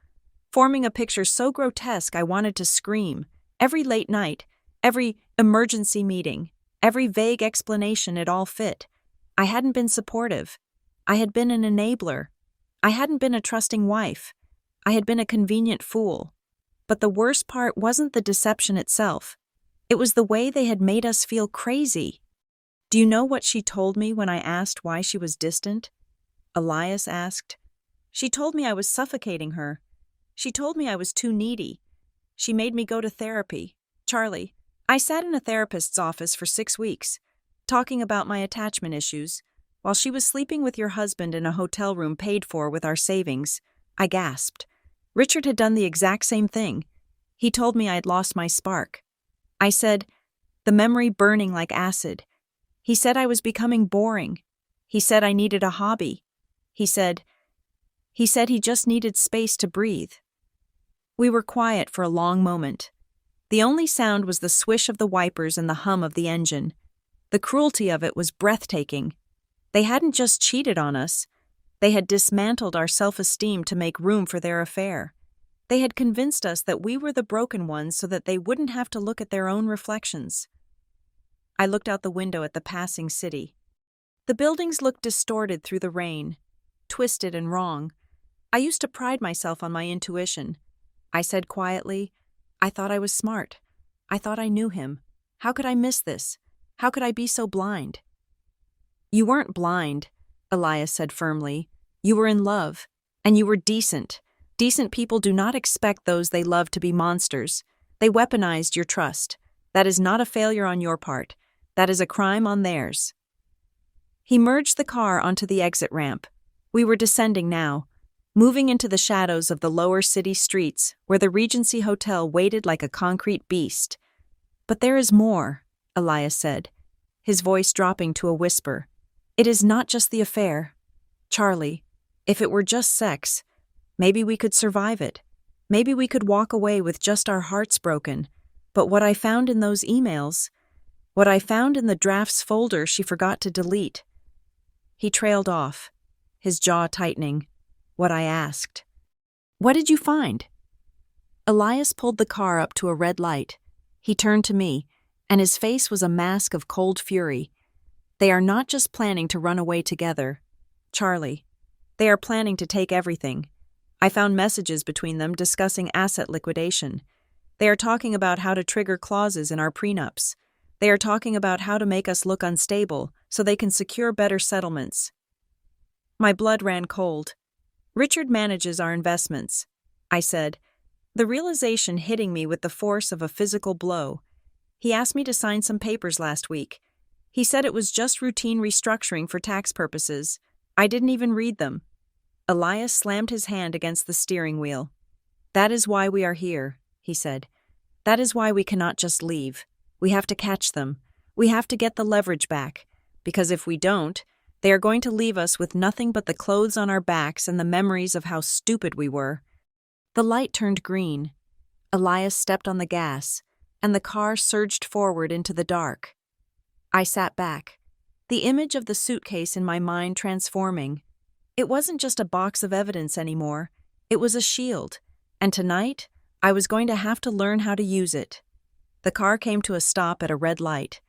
forming a picture so grotesque I wanted to scream. Every late night, every emergency meeting, every vague explanation, it all fit. I hadn't been supportive. I had been an enabler. I hadn't been a trusting wife. I had been a convenient fool. But the worst part wasn't the deception itself. It was the way they had made us feel crazy. Do you know what she told me when I asked why she was distant? Elias asked. She told me I was suffocating her. She told me I was too needy. She made me go to therapy. Charlie, I sat in a therapist's office for 6 weeks, talking about my attachment issues, while she was sleeping with your husband in a hotel room paid for with our savings. I gasped. Richard had done the exact same thing. He told me I had lost my spark. I said, the memory burning like acid. He said I was becoming boring. He said I needed a hobby. He said he just needed space to breathe. We were quiet for a long moment. The only sound was the swish of the wipers and the hum of the engine. The cruelty of it was breathtaking. They hadn't just cheated on us. They had dismantled our self-esteem to make room for their affair. They had convinced us that we were the broken ones so that they wouldn't have to look at their own reflections. I looked out the window at the passing city. The buildings looked distorted through the rain, twisted and wrong. I used to pride myself on my intuition. I said quietly, I thought I was smart. I thought I knew him. How could I miss this? How could I be so blind? You weren't blind, Elias said firmly. You were in love, and you were decent. Decent people do not expect those they love to be monsters. They weaponized your trust. That is not a failure on your part. That is a crime on theirs. He merged the car onto the exit ramp. We were descending now, moving into the shadows of the lower city streets where the Regency Hotel waited like a concrete beast. But there is more, Elias said, his voice dropping to a whisper. It is not just the affair. Charlie, if it were just sex, maybe we could survive it. Maybe we could walk away with just our hearts broken. But what I found in those emails, what I found in the drafts folder she forgot to delete. He trailed off, his jaw tightening. What I asked. What did you find? Elias pulled the car up to a red light. He turned to me, and his face was a mask of cold fury. They are not just planning to run away together, Charlie. They are planning to take everything. I found messages between them discussing asset liquidation. They are talking about how to trigger clauses in our prenups. They are talking about how to make us look unstable so they can secure better settlements. My blood ran cold. Richard manages our investments, I said, the realization hitting me with the force of a physical blow. He asked me to sign some papers last week. He said it was just routine restructuring for tax purposes. I didn't even read them. Elias slammed his hand against the steering wheel. That is why we are here, he said. That is why we cannot just leave. We have to catch them. We have to get the leverage back. Because if we don't, they are going to leave us with nothing but the clothes on our backs and the memories of how stupid we were. The light turned green. Elias stepped on the gas, and the car surged forward into the dark. I sat back, the image of the suitcase in my mind transforming. It wasn't just a box of evidence anymore. It was a shield, and tonight, I was going to have to learn how to use it. The car came to a stop at a red light,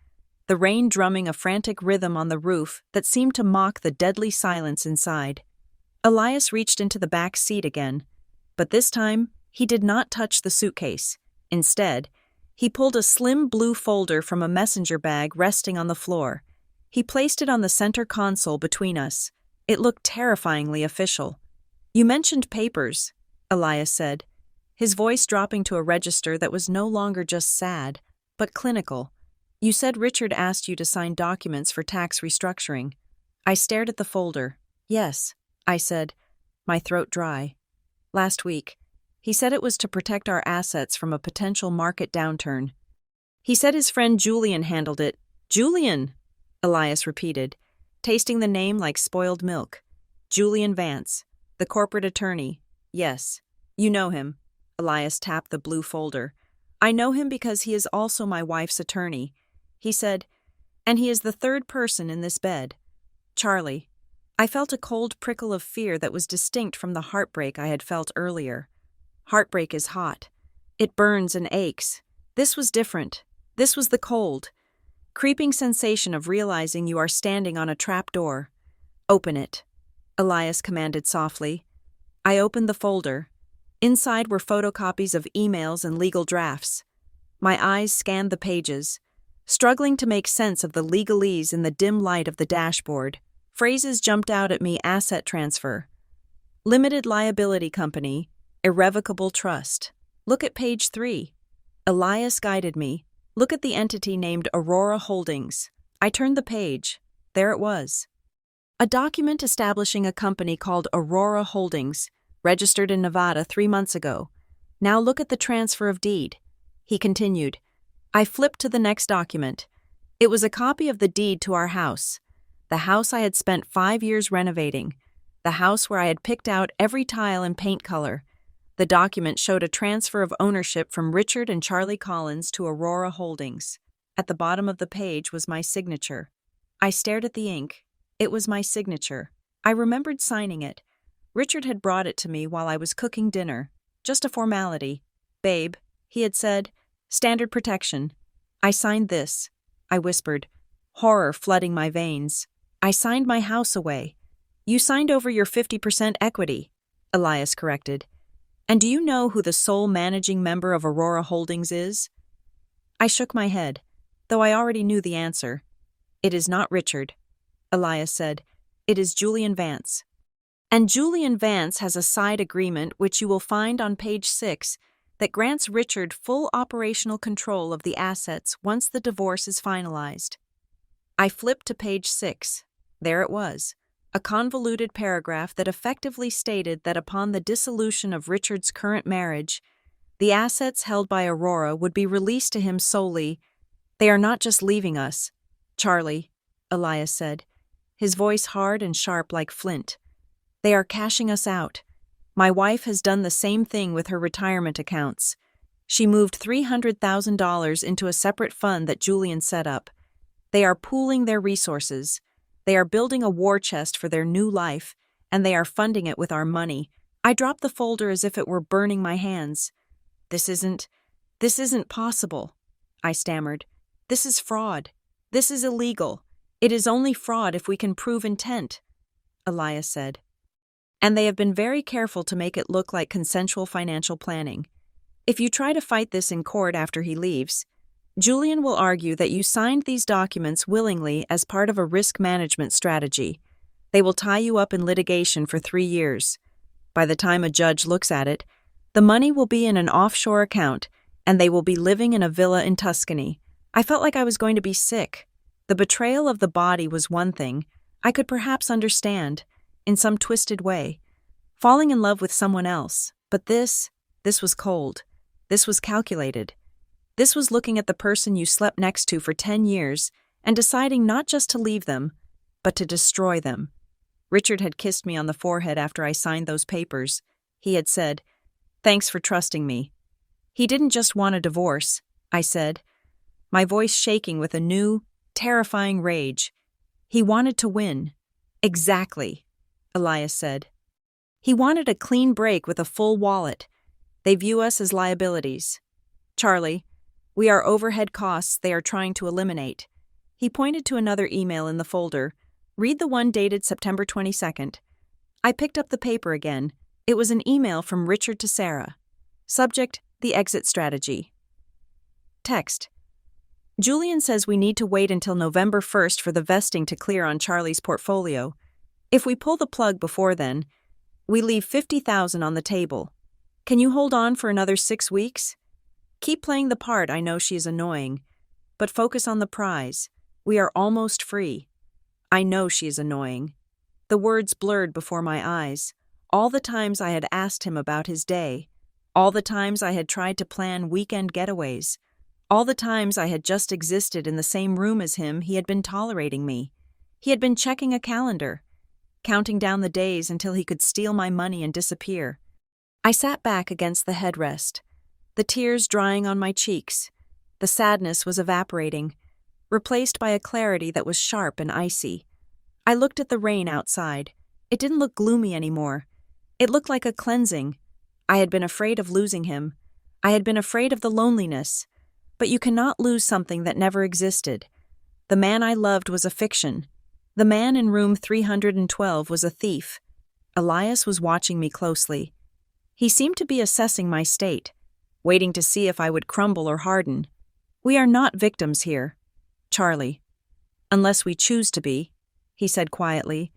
the rain drumming a frantic rhythm on the roof that seemed to mock the deadly silence inside. Elias reached into the back seat again, but this time, he did not touch the suitcase. Instead, he pulled a slim blue folder from a messenger bag resting on the floor. He placed it on the center console between us. It looked terrifyingly official. You mentioned papers, Elias said, his voice dropping to a register that was no longer just sad, but clinical. You said Richard asked you to sign documents for tax restructuring. I stared at the folder. Yes, I said, my throat dry. Last week, he said it was to protect our assets from a potential market downturn. He said his friend Julian handled it. Julian, Elias repeated, tasting the name like spoiled milk. Julian Vance, the corporate attorney. Yes, you know him. Elias tapped the blue folder. I know him because he is also my wife's attorney. He said, and he is the third person in this bed. Charlie. I felt a cold prickle of fear that was distinct from the heartbreak I had felt earlier. Heartbreak is hot. It burns and aches. This was different. This was the cold, creeping sensation of realizing you are standing on a trap door. Open it, Elias commanded softly. I opened the folder. Inside were photocopies of emails and legal drafts. My eyes scanned the pages, struggling to make sense of the legalese in the dim light of the dashboard. Phrases jumped out at me: asset transfer, limited liability company, irrevocable trust. Look at page 3. Elias guided me. Look at the entity named Aurora Holdings. I turned the page. There it was. A document establishing a company called Aurora Holdings, registered in Nevada 3 months ago. Now look at the transfer of deed. He continued. I flipped to the next document. It was a copy of the deed to our house. The house I had spent 5 years renovating. The house where I had picked out every tile and paint color. The document showed a transfer of ownership from Richard and Charlie Collins to Aurora Holdings. At the bottom of the page was my signature. I stared at the ink. It was my signature. I remembered signing it. Richard had brought it to me while I was cooking dinner. Just a formality. "Babe," he had said, "standard protection." I signed this. I whispered, horror flooding my veins. "I signed my house away." "You signed over your 50% equity," Elias corrected. "And do you know who the sole managing member of Aurora Holdings is?" I shook my head, though I already knew the answer. "It is not Richard," Elias said. "It is Julian Vance. And Julian Vance has a side agreement which you will find on page 6 that grants Richard full operational control of the assets once the divorce is finalized." I flipped to page 6. There it was, a convoluted paragraph that effectively stated that upon the dissolution of Richard's current marriage, the assets held by Aurora would be released to him solely. "They are not just leaving us, Charlie," Elias said, his voice hard and sharp like flint. "They are cashing us out. My wife has done the same thing with her retirement accounts. She moved $300,000 into a separate fund that Julian set up. They are pooling their resources. They are building a war chest for their new life, and they are funding it with our money." I dropped the folder as if it were burning my hands. This isn't possible," I stammered. "This is fraud. This is illegal. It is only fraud if we can prove intent," Elias said. "And they have been very careful to make it look like consensual financial planning. If you try to fight this in court after he leaves, Julian will argue that you signed these documents willingly as part of a risk management strategy. They will tie you up in litigation for 3 years. By the time a judge looks at it, the money will be in an offshore account, and they will be living in a villa in Tuscany." I felt like I was going to be sick. The betrayal of the body was one thing I could perhaps understand, in some twisted way, falling in love with someone else, but this was cold. This was calculated. This was looking at the person you slept next to for 10 years and deciding not just to leave them, but to destroy them. Richard had kissed me on the forehead after I signed those papers. He had said, "Thanks for trusting me." He didn't just want a divorce, I said, my voice shaking with a new, terrifying rage. He wanted to win. "Exactly," Elias said. "He wanted a clean break with a full wallet. They view us as liabilities. Charlie, we are overhead costs they are trying to eliminate." He pointed to another email in the folder. "Read the one dated September 22nd. I picked up the paper again. It was an email from Richard to Sarah. Subject, the exit strategy. Text. Julian says we need to wait until November 1st for the vesting to clear on Charlie's portfolio. If we pull the plug before then, we leave $50,000 on the table. Can you hold on for another 6 weeks? Keep playing the part. I know she is annoying, but focus on the prize. We are almost free. I know she is annoying." The words blurred before my eyes. All the times I had asked him about his day. All the times I had tried to plan weekend getaways. All the times I had just existed in the same room as him, he had been tolerating me. He had been checking a calendar, counting down the days until he could steal my money and disappear. I sat back against the headrest, the tears drying on my cheeks. The sadness was evaporating, replaced by a clarity that was sharp and icy. I looked at the rain outside. It didn't look gloomy anymore. It looked like a cleansing. I had been afraid of losing him. I had been afraid of the loneliness. But you cannot lose something that never existed. The man I loved was a fiction. The man in room 312 was a thief. Elias was watching me closely. He seemed to be assessing my state, waiting to see if I would crumble or harden. "We are not victims here, Charlie. Unless we choose to be," he said quietly.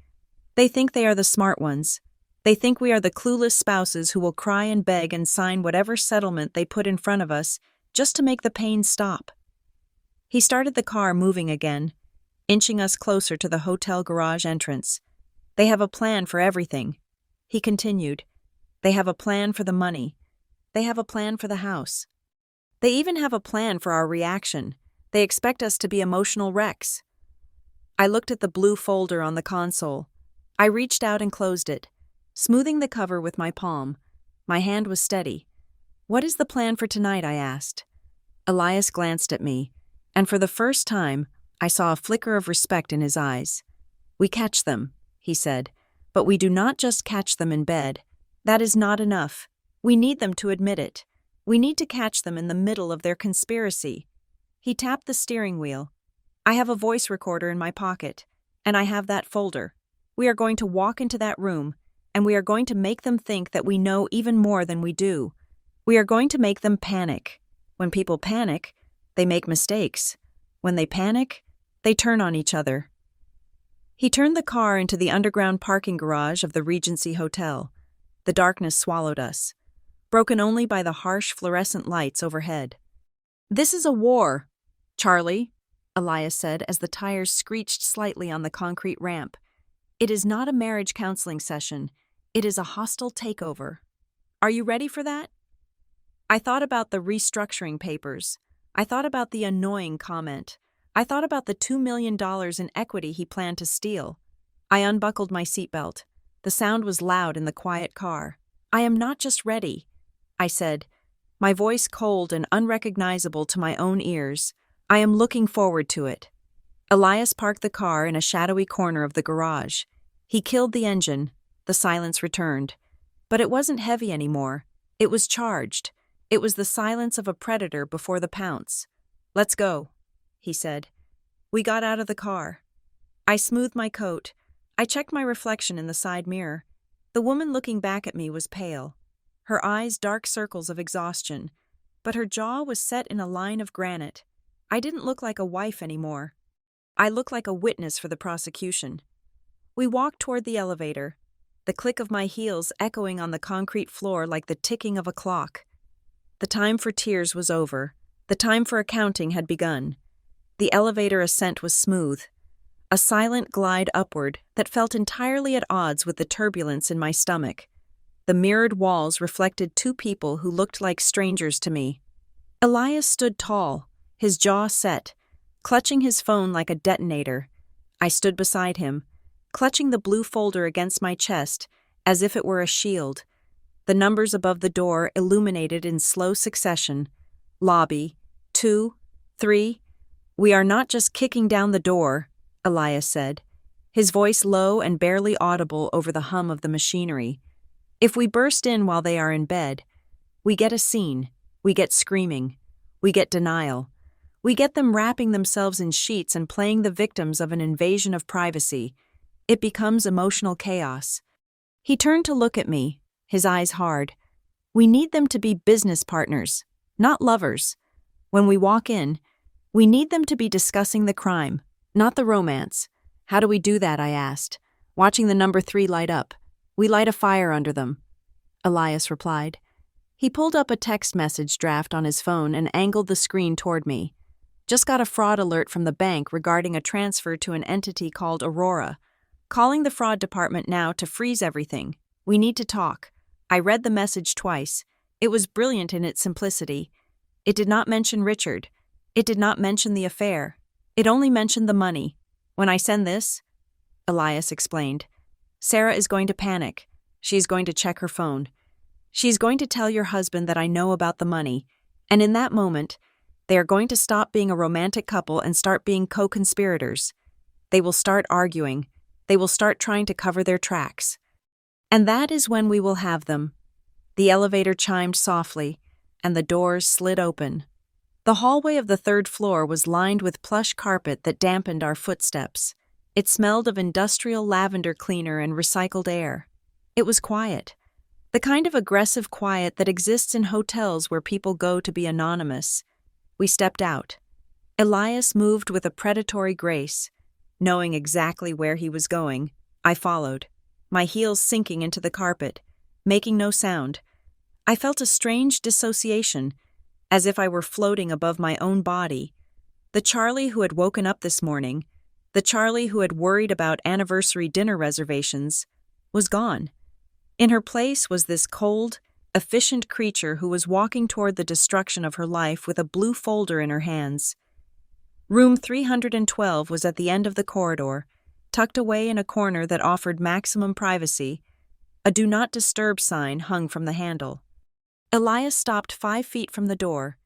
"They think they are the smart ones. They think we are the clueless spouses who will cry and beg and sign whatever settlement they put in front of us just to make the pain stop." He started the car moving again, inching us closer to the hotel garage entrance. "They have a plan for everything," he continued. "They have a plan for the money. They have a plan for the house. They even have a plan for our reaction. They expect us to be emotional wrecks." I looked at the blue folder on the console. I reached out and closed it, smoothing the cover with my palm. My hand was steady. "What is the plan for tonight?" I asked. Elias glanced at me, and for the first time, I saw a flicker of respect in his eyes. "We catch them," he said, "but we do not just catch them in bed. That is not enough. We need them to admit it. We need to catch them in the middle of their conspiracy." He tapped the steering wheel. "I have a voice recorder in my pocket, and I have that folder. We are going to walk into that room, and we are going to make them think that we know even more than we do. We are going to make them panic. When people panic, they make mistakes. When they panic, they turn on each other." He turned the car into the underground parking garage of the Regency Hotel. The darkness swallowed us, broken only by the harsh fluorescent lights overhead. "This is a war, Charlie," Elias said as the tires screeched slightly on the concrete ramp. "It is not a marriage counseling session. It is a hostile takeover. Are you ready for that?" I thought about the restructuring papers. I thought about the annoying comment. I thought about the $2 million in equity he planned to steal. I unbuckled my seatbelt. The sound was loud in the quiet car. "I am not just ready," I said, my voice cold and unrecognizable to my own ears. "I am looking forward to it." Elias parked the car in a shadowy corner of the garage. He killed the engine. The silence returned. But it wasn't heavy anymore. It was charged. It was the silence of a predator before the pounce. "Let's go," he said. We got out of the car. I smoothed my coat. I checked my reflection in the side mirror. The woman looking back at me was pale. Her eyes dark circles of exhaustion, but her jaw was set in a line of granite. I didn't look like a wife anymore. I looked like a witness for the prosecution. We walked toward the elevator, the click of my heels echoing on the concrete floor like the ticking of a clock. The time for tears was over. The time for accounting had begun. The elevator ascent was smooth, a silent glide upward that felt entirely at odds with the turbulence in my stomach. The mirrored walls reflected two people who looked like strangers to me. Elias stood tall, his jaw set, clutching his phone like a detonator. I stood beside him, clutching the blue folder against my chest as if it were a shield. The numbers above the door illuminated in slow succession. Lobby, 2, 3. "We are not just kicking down the door," Elias said, his voice low and barely audible over the hum of the machinery. "If we burst in while they are in bed, we get a scene, we get screaming, we get denial. We get them wrapping themselves in sheets and playing the victims of an invasion of privacy. It becomes emotional chaos." He turned to look at me, his eyes hard. "We need them to be business partners, not lovers. When we walk in, we need them to be discussing the crime, not the romance." "How do we do that?" I asked, watching the number 3 light up. "We light a fire under them," Elias replied. He pulled up a text message draft on his phone and angled the screen toward me. "Just got a fraud alert from the bank regarding a transfer to an entity called Aurora. Calling the fraud department now to freeze everything. We need to talk." I read the message twice. It was brilliant in its simplicity. It did not mention Richard. It did not mention the affair. It only mentioned the money. "When I send this," Elias explained, "Sarah is going to panic. She is going to check her phone. She is going to tell your husband that I know about the money, and in that moment, they are going to stop being a romantic couple and start being co-conspirators. They will start arguing. They will start trying to cover their tracks. And that is when we will have them." The elevator chimed softly, and the doors slid open. The hallway of the 3rd floor was lined with plush carpet that dampened our footsteps. It smelled of industrial lavender cleaner and recycled air. It was quiet. The kind of aggressive quiet that exists in hotels where people go to be anonymous. We stepped out. Elias moved with a predatory grace. Knowing exactly where he was going, I followed, my heels sinking into the carpet, making no sound. I felt a strange dissociation, as if I were floating above my own body. The Charlie who had woken up this morning, the Charlie who had worried about anniversary dinner reservations, was gone. In her place was this cold, efficient creature who was walking toward the destruction of her life with a blue folder in her hands. Room 312 was at the end of the corridor, tucked away in a corner that offered maximum privacy. A do not disturb sign hung from the handle. Elias stopped 5 feet from the door.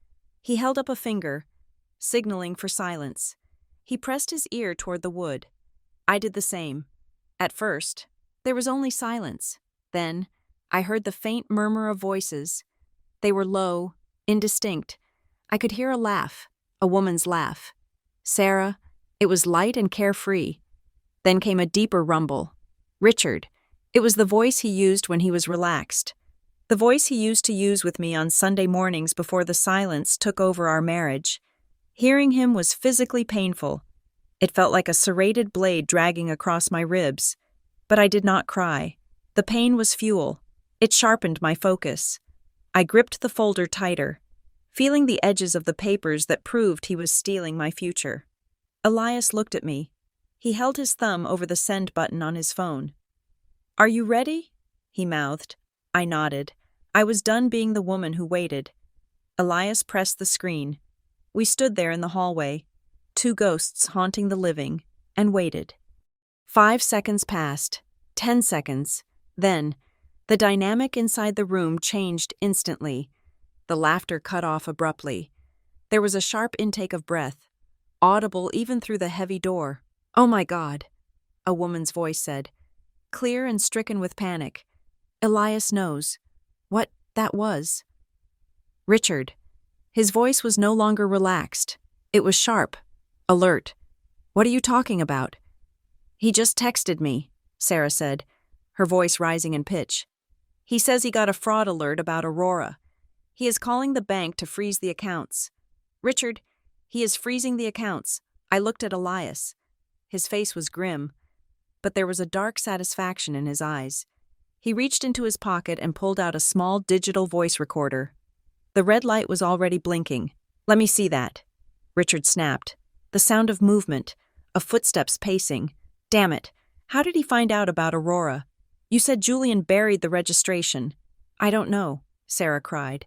He held up a finger, signaling for silence. He pressed his ear toward the wood. I did the same. At first, there was only silence. Then, I heard the faint murmur of voices. They were low, indistinct. I could hear a laugh, a woman's laugh. Sarah. It was light and carefree. Then came a deeper rumble. Richard. It was the voice he used when he was relaxed. The voice he used to use with me on Sunday mornings before the silence took over our marriage. Hearing him was physically painful. It felt like a serrated blade dragging across my ribs. But I did not cry. The pain was fuel. It sharpened my focus. I gripped the folder tighter, feeling the edges of the papers that proved he was stealing my future. Elias looked at me. He held his thumb over the send button on his phone. "Are you ready?" he mouthed. I nodded. I was done being the woman who waited. Elias pressed the screen. We stood there in the hallway, 2 ghosts haunting the living, and waited. 5 seconds passed, 10 seconds. Then, the dynamic inside the room changed instantly. The laughter cut off abruptly. There was a sharp intake of breath, audible even through the heavy door. "Oh my God," a woman's voice said, clear and stricken with panic. "Elias knows what that was." Richard. His voice was no longer relaxed. It was sharp, alert. "What are you talking about?" "He just texted me," Sarah said, her voice rising in pitch. "He says he got a fraud alert about Aurora. He is calling the bank to freeze the accounts." "Richard, he is freezing the accounts." I looked at Elias. His face was grim, but there was a dark satisfaction in his eyes. He reached into his pocket and pulled out a small digital voice recorder. The red light was already blinking. "Let me see that." Richard snapped. The sound of movement, of footsteps pacing. "Damn it. How did he find out about Aurora? You said Julian buried the registration." "I don't know," Sarah cried.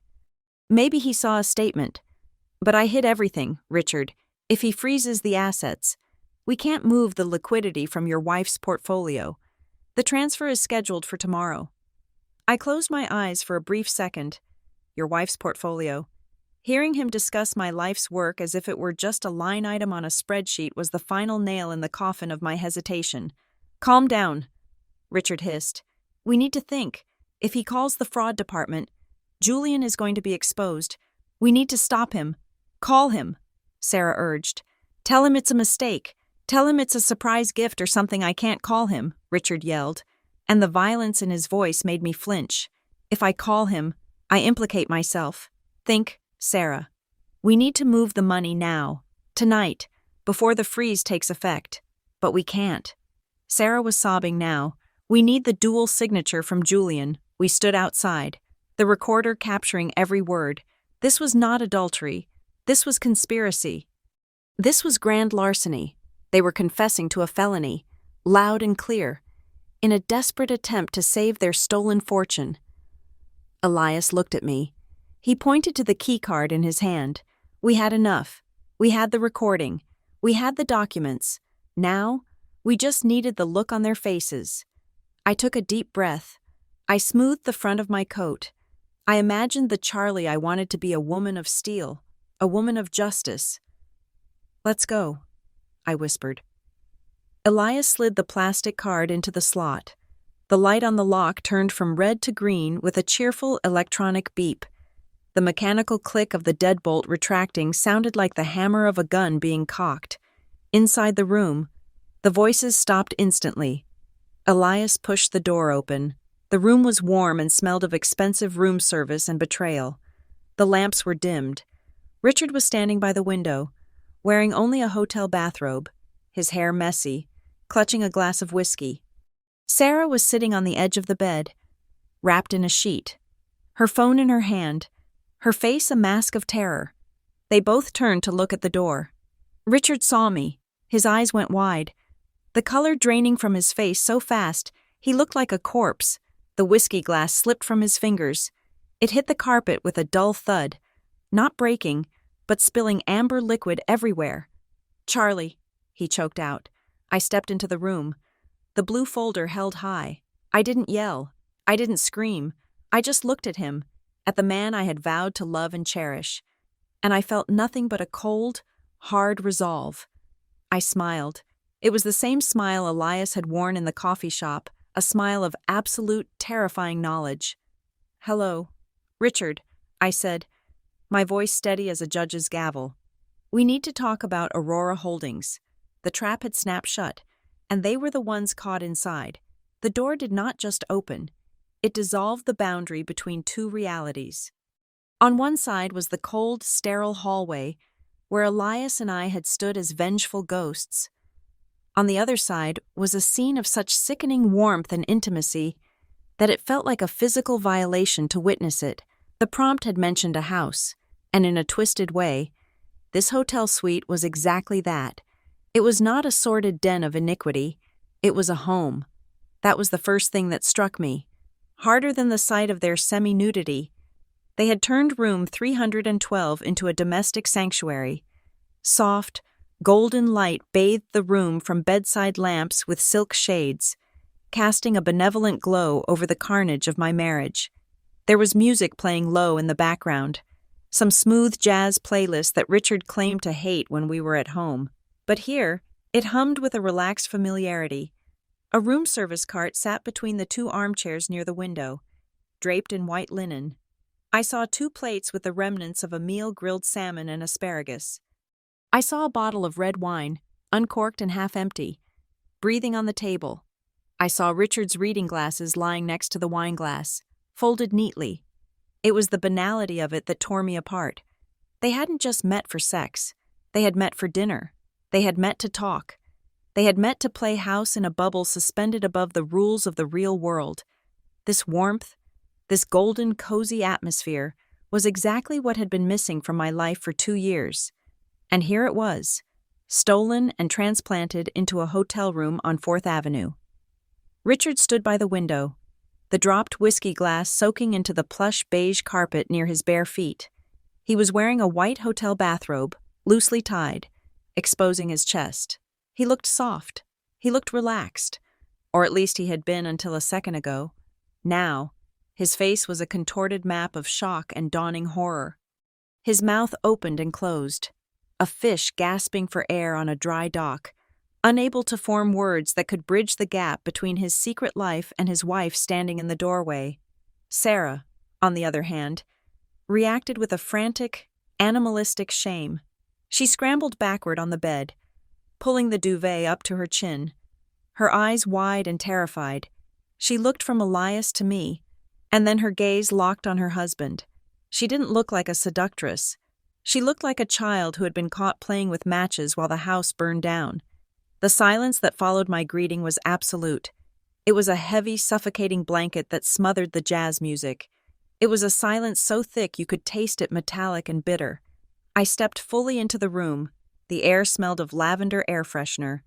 "Maybe he saw a statement. But I hid everything, Richard. If he freezes the assets, we can't move the liquidity from your wife's portfolio. The transfer is scheduled for tomorrow." I closed my eyes for a brief second. Your wife's portfolio. Hearing him discuss my life's work as if it were just a line item on a spreadsheet was the final nail in the coffin of my hesitation. "Calm down," Richard hissed. "We need to think. If he calls the fraud department, Julian is going to be exposed. We need to stop him." "Call him," Sarah urged. "Tell him it's a mistake. Tell him it's a surprise gift or something. I can't call him," Richard yelled, and the violence in his voice made me flinch. "If I call him, I implicate myself." "Think, Sarah. We need to move the money now, tonight, before the freeze takes effect. But we can't." Sarah was sobbing now. "We need the dual signature from Julian." We stood outside, the recorder capturing every word. This was not adultery. This was conspiracy. This was grand larceny. They were confessing to a felony, loud and clear, in a desperate attempt to save their stolen fortune. Elias looked at me. He pointed to the keycard in his hand. We had enough. We had the recording. We had the documents. Now, we just needed the look on their faces. I took a deep breath. I smoothed the front of my coat. I imagined the Charlie I wanted to be a woman of steel, a woman of justice. "Let's go," I whispered. Elias slid the plastic card into the slot. The light on the lock turned from red to green with a cheerful electronic beep. The mechanical click of the deadbolt retracting sounded like the hammer of a gun being cocked. Inside the room, the voices stopped instantly. Elias pushed the door open. The room was warm and smelled of expensive room service and betrayal. The lamps were dimmed. Richard was standing by the window, wearing only a hotel bathrobe, his hair messy, clutching a glass of whiskey. Sarah was sitting on the edge of the bed, wrapped in a sheet, her phone in her hand, her face a mask of terror. They both turned to look at the door. Richard saw me. His eyes went wide, the color draining from his face so fast he looked like a corpse. The whiskey glass slipped from his fingers. It hit the carpet with a dull thud, not breaking, but spilling amber liquid everywhere. "Charlie," he choked out. I stepped into the room. The blue folder held high. I didn't yell. I didn't scream. I just looked at him, at the man I had vowed to love and cherish, and I felt nothing but a cold, hard resolve. I smiled. It was the same smile Elias had worn in the coffee shop, a smile of absolute, terrifying knowledge. "Hello, Richard," I said, my voice steady as a judge's gavel. "We need to talk about Aurora Holdings." The trap had snapped shut, and they were the ones caught inside. The door did not just open. It dissolved the boundary between two realities. On one side was the cold, sterile hallway where Elias and I had stood as vengeful ghosts. On the other side was a scene of such sickening warmth and intimacy that it felt like a physical violation to witness it. The prompt had mentioned a house, and in a twisted way, this hotel suite was exactly that. It was not a sordid den of iniquity, it was a home. That was the first thing that struck me. Harder than the sight of their semi-nudity, they had turned room 312 into a domestic sanctuary. Soft, golden light bathed the room from bedside lamps with silk shades, casting a benevolent glow over the carnage of my marriage. There was music playing low in the background, some smooth jazz playlist that Richard claimed to hate when we were at home. But here, it hummed with a relaxed familiarity. A room service cart sat between the two armchairs near the window, draped in white linen. I saw 2 plates with the remnants of a meal, grilled salmon and asparagus. I saw a bottle of red wine, uncorked and half empty, breathing on the table. I saw Richard's reading glasses lying next to the wine glass, folded neatly. It was the banality of it that tore me apart. They hadn't just met for sex. They had met for dinner. They had met to talk. They had met to play house in a bubble suspended above the rules of the real world. This warmth, this golden, cozy atmosphere, was exactly what had been missing from my life for 2 years. And here it was, stolen and transplanted into a hotel room on 4th Avenue. Richard stood by the window, the dropped whiskey glass soaking into the plush beige carpet near his bare feet. He was wearing a white hotel bathrobe, loosely tied, exposing his chest. He looked soft. He looked relaxed. Or at least he had been until a second ago. Now, his face was a contorted map of shock and dawning horror. His mouth opened and closed, a fish gasping for air on a dry dock, unable to form words that could bridge the gap between his secret life and his wife standing in the doorway. Sarah, on the other hand, reacted with a frantic, animalistic shame. She scrambled backward on the bed, pulling the duvet up to her chin. Her eyes wide and terrified, she looked from Elias to me, and then her gaze locked on her husband. She didn't look like a seductress. She looked like a child who had been caught playing with matches while the house burned down. The silence that followed my greeting was absolute. It was a heavy, suffocating blanket that smothered the jazz music. It was a silence so thick you could taste it metallic and bitter. I stepped fully into the room. The air smelled of lavender air freshener,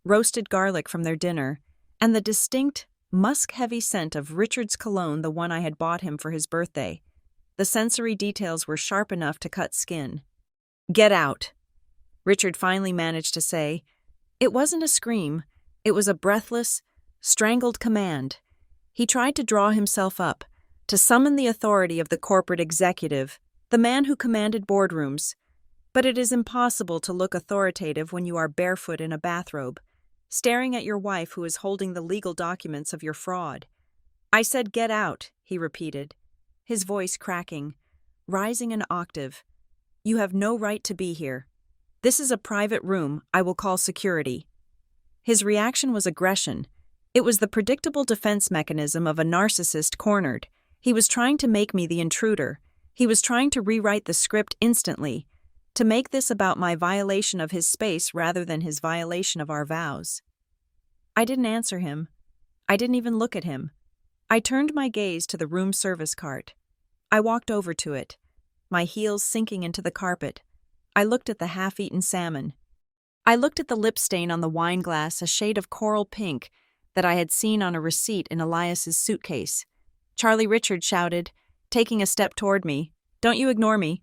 roasted garlic from their dinner, and the distinct, musk-heavy scent of Richard's cologne, the one I had bought him for his birthday. The sensory details were sharp enough to cut skin. "Get out," Richard finally managed to say. It wasn't a scream. It was a breathless, strangled command. He tried to draw himself up, to summon the authority of the corporate executive, the man who commanded boardrooms. But it is impossible to look authoritative when you are barefoot in a bathrobe, staring at your wife who is holding the legal documents of your fraud. "I said get out," he repeated, his voice cracking, rising an octave. "You have no right to be here. This is a private room. I will call security." His reaction was aggression. It was the predictable defense mechanism of a narcissist cornered. He was trying to make me the intruder. He was trying to rewrite the script instantly, to make this about my violation of his space rather than his violation of our vows. I didn't answer him. I didn't even look at him. I turned my gaze to the room service cart. I walked over to it, my heels sinking into the carpet. I looked at the half-eaten salmon. I looked at the lip stain on the wine glass, a shade of coral pink that I had seen on a receipt in Elias's suitcase. Charlie Richard shouted, taking a step toward me, "Don't you ignore me."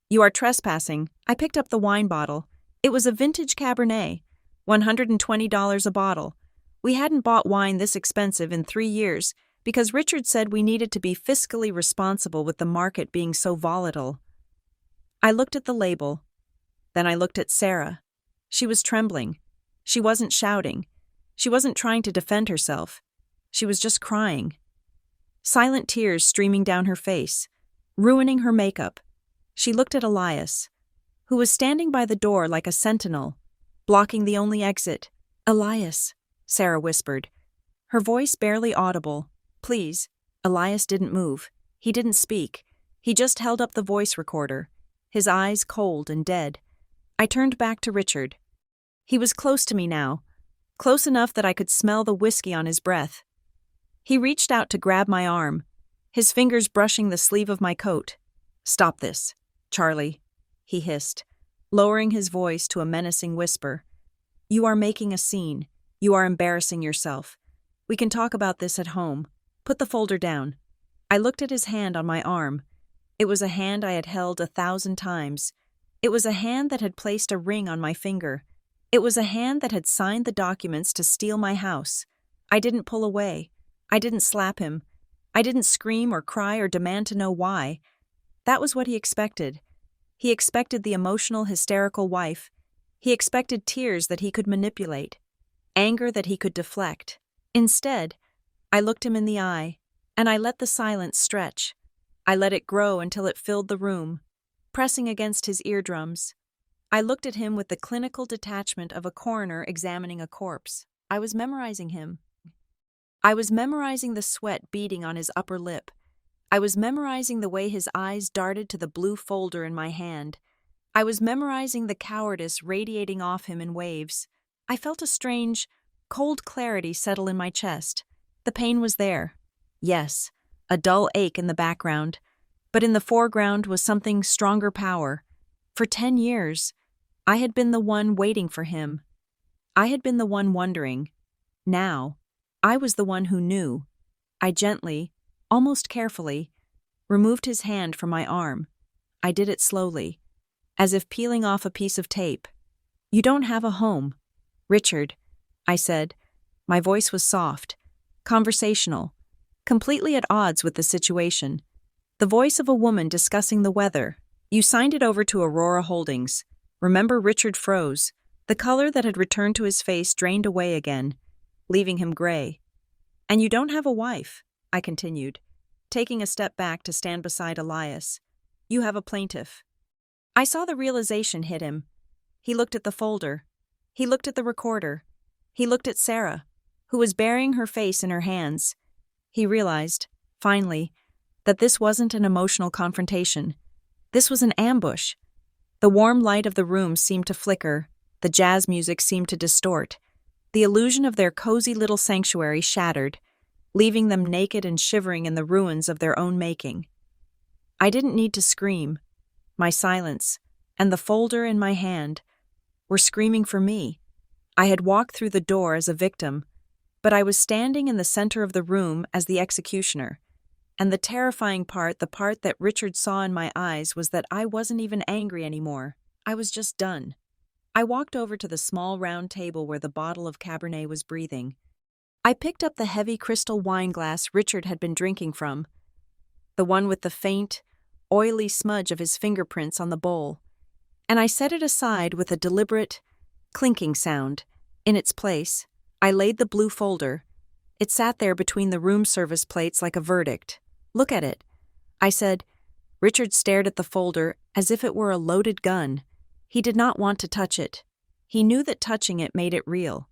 "You are trespassing." I picked up the wine bottle. It was a vintage Cabernet, $120 a bottle. We hadn't bought wine this expensive in 3 years Because Richard said we needed to be fiscally responsible with the market being so volatile. I looked at the label. Then I looked at Sarah. She was trembling. She wasn't shouting. She wasn't trying to defend herself. She was just crying. Silent tears streaming down her face, ruining her makeup. She looked at Elias, who was standing by the door like a sentinel, blocking the only exit. "Elias," Sarah whispered, her voice barely audible. "Please." Elias didn't move. He didn't speak. He just held up the voice recorder, his eyes cold and dead. I turned back to Richard. He was close to me now, close enough that I could smell the whiskey on his breath. He reached out to grab my arm, his fingers brushing the sleeve of my coat. "Stop this, Charlie," he hissed, lowering his voice to a menacing whisper. "You are making a scene. You are embarrassing yourself. We can talk about this at home. Put the folder down." I looked at his hand on my arm. It was a hand I had held 1,000 times. It was a hand that had placed a ring on my finger. It was a hand that had signed the documents to steal my house. I didn't pull away. I didn't slap him. I didn't scream or cry or demand to know why. That was what he expected. He expected the emotional, hysterical wife. He expected tears that he could manipulate, anger that he could deflect. Instead, I looked him in the eye, and I let the silence stretch. I let it grow until it filled the room, pressing against his eardrums. I looked at him with the clinical detachment of a coroner examining a corpse. I was memorizing him. I was memorizing the sweat beading on his upper lip. I was memorizing the way his eyes darted to the blue folder in my hand. I was memorizing the cowardice radiating off him in waves. I felt a strange, cold clarity settle in my chest. The pain was there. Yes, a dull ache in the background. But in the foreground was something stronger power. For 10 years, I had been the one waiting for him. I had been the one wondering. Now, I was the one who knew. I gently, almost carefully, removed his hand from my arm. I did it slowly, as if peeling off a piece of tape. "You don't have a home, Richard," I said. My voice was soft, conversational, completely at odds with the situation. The voice of a woman discussing the weather. "You signed it over to Aurora Holdings." Remember, Richard froze. The color that had returned to his face drained away again, leaving him gray. "And you don't have a wife," I continued, taking a step back to stand beside Elias. "You have a plaintiff." I saw the realization hit him. He looked at the folder. He looked at the recorder. He looked at Sarah, who was burying her face in her hands. He realized, finally, that this wasn't an emotional confrontation. This was an ambush. The warm light of the room seemed to flicker. The jazz music seemed to distort. The illusion of their cozy little sanctuary shattered, leaving them naked and shivering in the ruins of their own making. I didn't need to scream. My silence, and the folder in my hand, were screaming for me. I had walked through the door as a victim, but I was standing in the center of the room as the executioner. And the terrifying part, the part that Richard saw in my eyes, was that I wasn't even angry anymore. I was just done. I walked over to the small round table where the bottle of Cabernet was breathing. I picked up the heavy crystal wine glass Richard had been drinking from, the one with the faint, oily smudge of his fingerprints on the bowl, and I set it aside with a deliberate, clinking sound. In its place, I laid the blue folder. It sat there between the room service plates like a verdict. "Look at it," I said. Richard stared at the folder as if it were a loaded gun. He did not want to touch it. He knew that touching it made it real.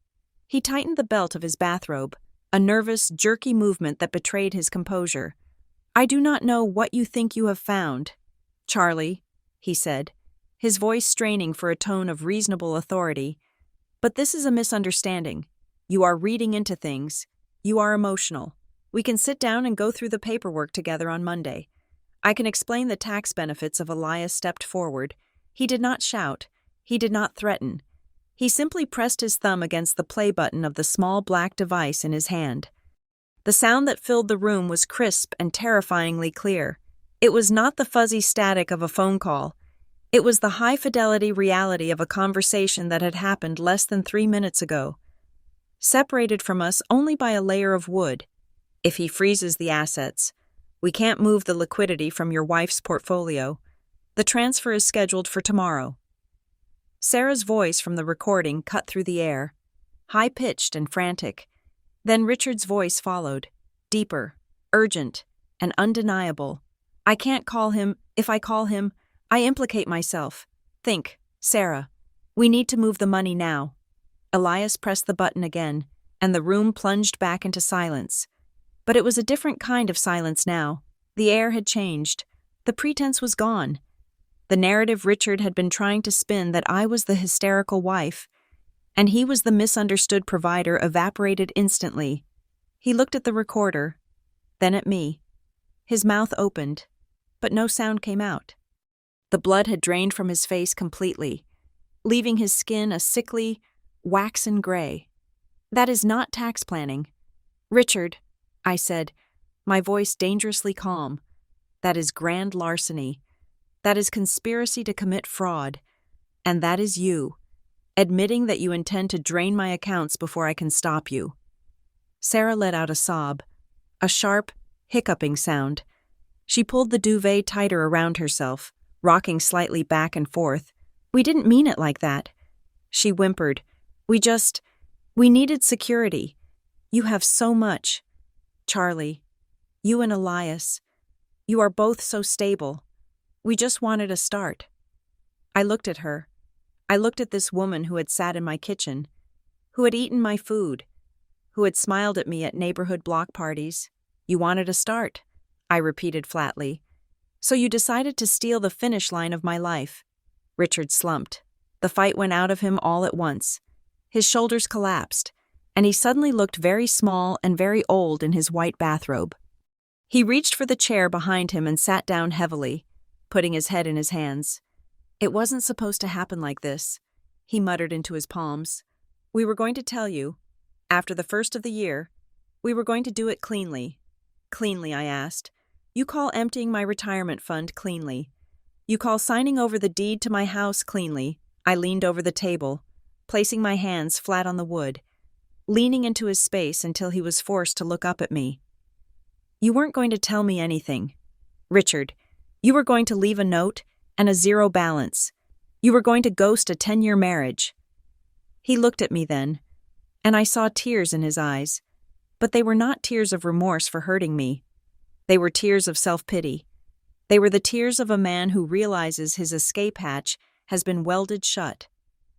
He tightened the belt of his bathrobe, a nervous, jerky movement that betrayed his composure. "I do not know what you think you have found, Charlie," he said, his voice straining for a tone of reasonable authority. "But this is a misunderstanding. You are reading into things. You are emotional. We can sit down and go through the paperwork together on Monday. I can explain the tax benefits." Of Elias stepped forward. He did not shout. He did not threaten. He simply pressed his thumb against the play button of the small black device in his hand. The sound that filled the room was crisp and terrifyingly clear. It was not the fuzzy static of a phone call. It was the high-fidelity reality of a conversation that had happened less than 3 minutes ago, separated from us only by a layer of wood. If he freezes the assets, we can't move the liquidity from your wife's portfolio. The transfer is scheduled for tomorrow." Sarah's voice from the recording cut through the air, high-pitched and frantic. Then Richard's voice followed, deeper, urgent, and undeniable. "I can't call him. If I call him, I implicate myself. Think, Sarah. We need to move the money now." Elias pressed the button again, and the room plunged back into silence. But it was a different kind of silence now. The air had changed. The pretense was gone. The narrative Richard had been trying to spin that I was the hysterical wife, and he was the misunderstood provider evaporated instantly. He looked at the recorder, then at me. His mouth opened, but no sound came out. The blood had drained from his face completely, leaving his skin a sickly, waxen gray. "That is not tax planning. Richard," I said, my voice dangerously calm, "that is grand larceny. That is conspiracy to commit fraud. And that is you, admitting that you intend to drain my accounts before I can stop you." Sarah let out a sob, a sharp, hiccuping sound. She pulled the duvet tighter around herself, rocking slightly back and forth. "We didn't mean it like that," she whimpered. We needed security. You have so much. Charlie, you and Elias, you are both so stable. We just wanted a start." I looked at her. I looked at this woman who had sat in my kitchen, who had eaten my food, who had smiled at me at neighborhood block parties. "You wanted a start," I repeated flatly. "So you decided to steal the finish line of my life." Richard slumped. The fight went out of him all at once. His shoulders collapsed, and he suddenly looked very small and very old in his white bathrobe. He reached for the chair behind him and sat down heavily, putting his head in his hands. "It wasn't supposed to happen like this," he muttered into his palms. "We were going to tell you, after the first of the year, we were going to do it cleanly." "Cleanly?" I asked. "You call emptying my retirement fund cleanly? You call signing over the deed to my house cleanly?" I leaned over the table, placing my hands flat on the wood, leaning into his space until he was forced to look up at me. "You weren't going to tell me anything. Richard, you were going to leave a note and a zero balance. You were going to ghost a 10-year marriage." He looked at me then, and I saw tears in his eyes, but they were not tears of remorse for hurting me. They were tears of self-pity. They were the tears of a man who realizes his escape hatch has been welded shut.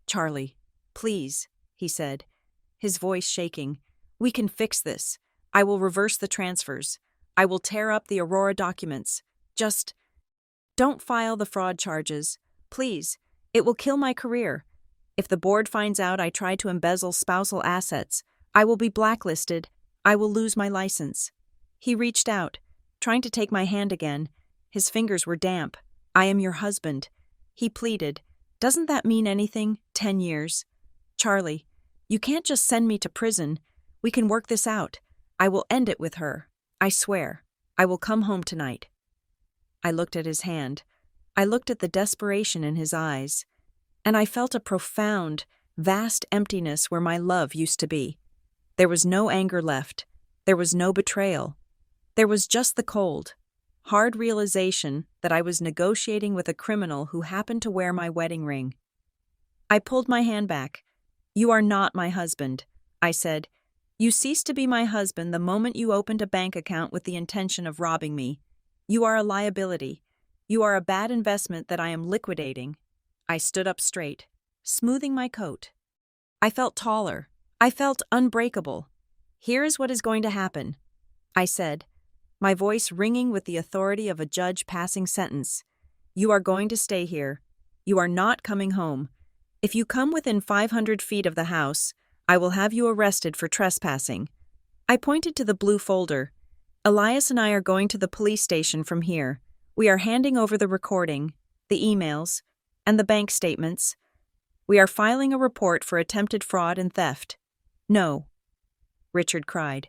"Charlie, please," he said, his voice shaking. "We can fix this. I will reverse the transfers. I will tear up the Aurora documents. Just don't file the fraud charges. Please, it will kill my career. If the board finds out I tried to embezzle spousal assets, I will be blacklisted. I will lose my license." He reached out, trying to take my hand again. His fingers were damp. "I am your husband," he pleaded. "Doesn't that mean anything? 10 years. Charlie, you can't just send me to prison. We can work this out. I will end it with her. I swear. I will come home tonight." I looked at his hand. I looked at the desperation in his eyes. And I felt a profound, vast emptiness where my love used to be. There was no anger left. There was no betrayal. There was just the cold, hard realization that I was negotiating with a criminal who happened to wear my wedding ring. I pulled my hand back. "You are not my husband," I said. "You ceased to be my husband the moment you opened a bank account with the intention of robbing me. You are a liability. You are a bad investment that I am liquidating." I stood up straight, smoothing my coat. I felt taller. I felt unbreakable. "Here is what is going to happen," I said, my voice ringing with the authority of a judge passing sentence. "You are going to stay here. You are not coming home. If you come within 500 feet of the house, I will have you arrested for trespassing." I pointed to the blue folder. "Elias and I are going to the police station from here. We are handing over the recording, the emails, and the bank statements. We are filing a report for attempted fraud and theft." "No," Richard cried,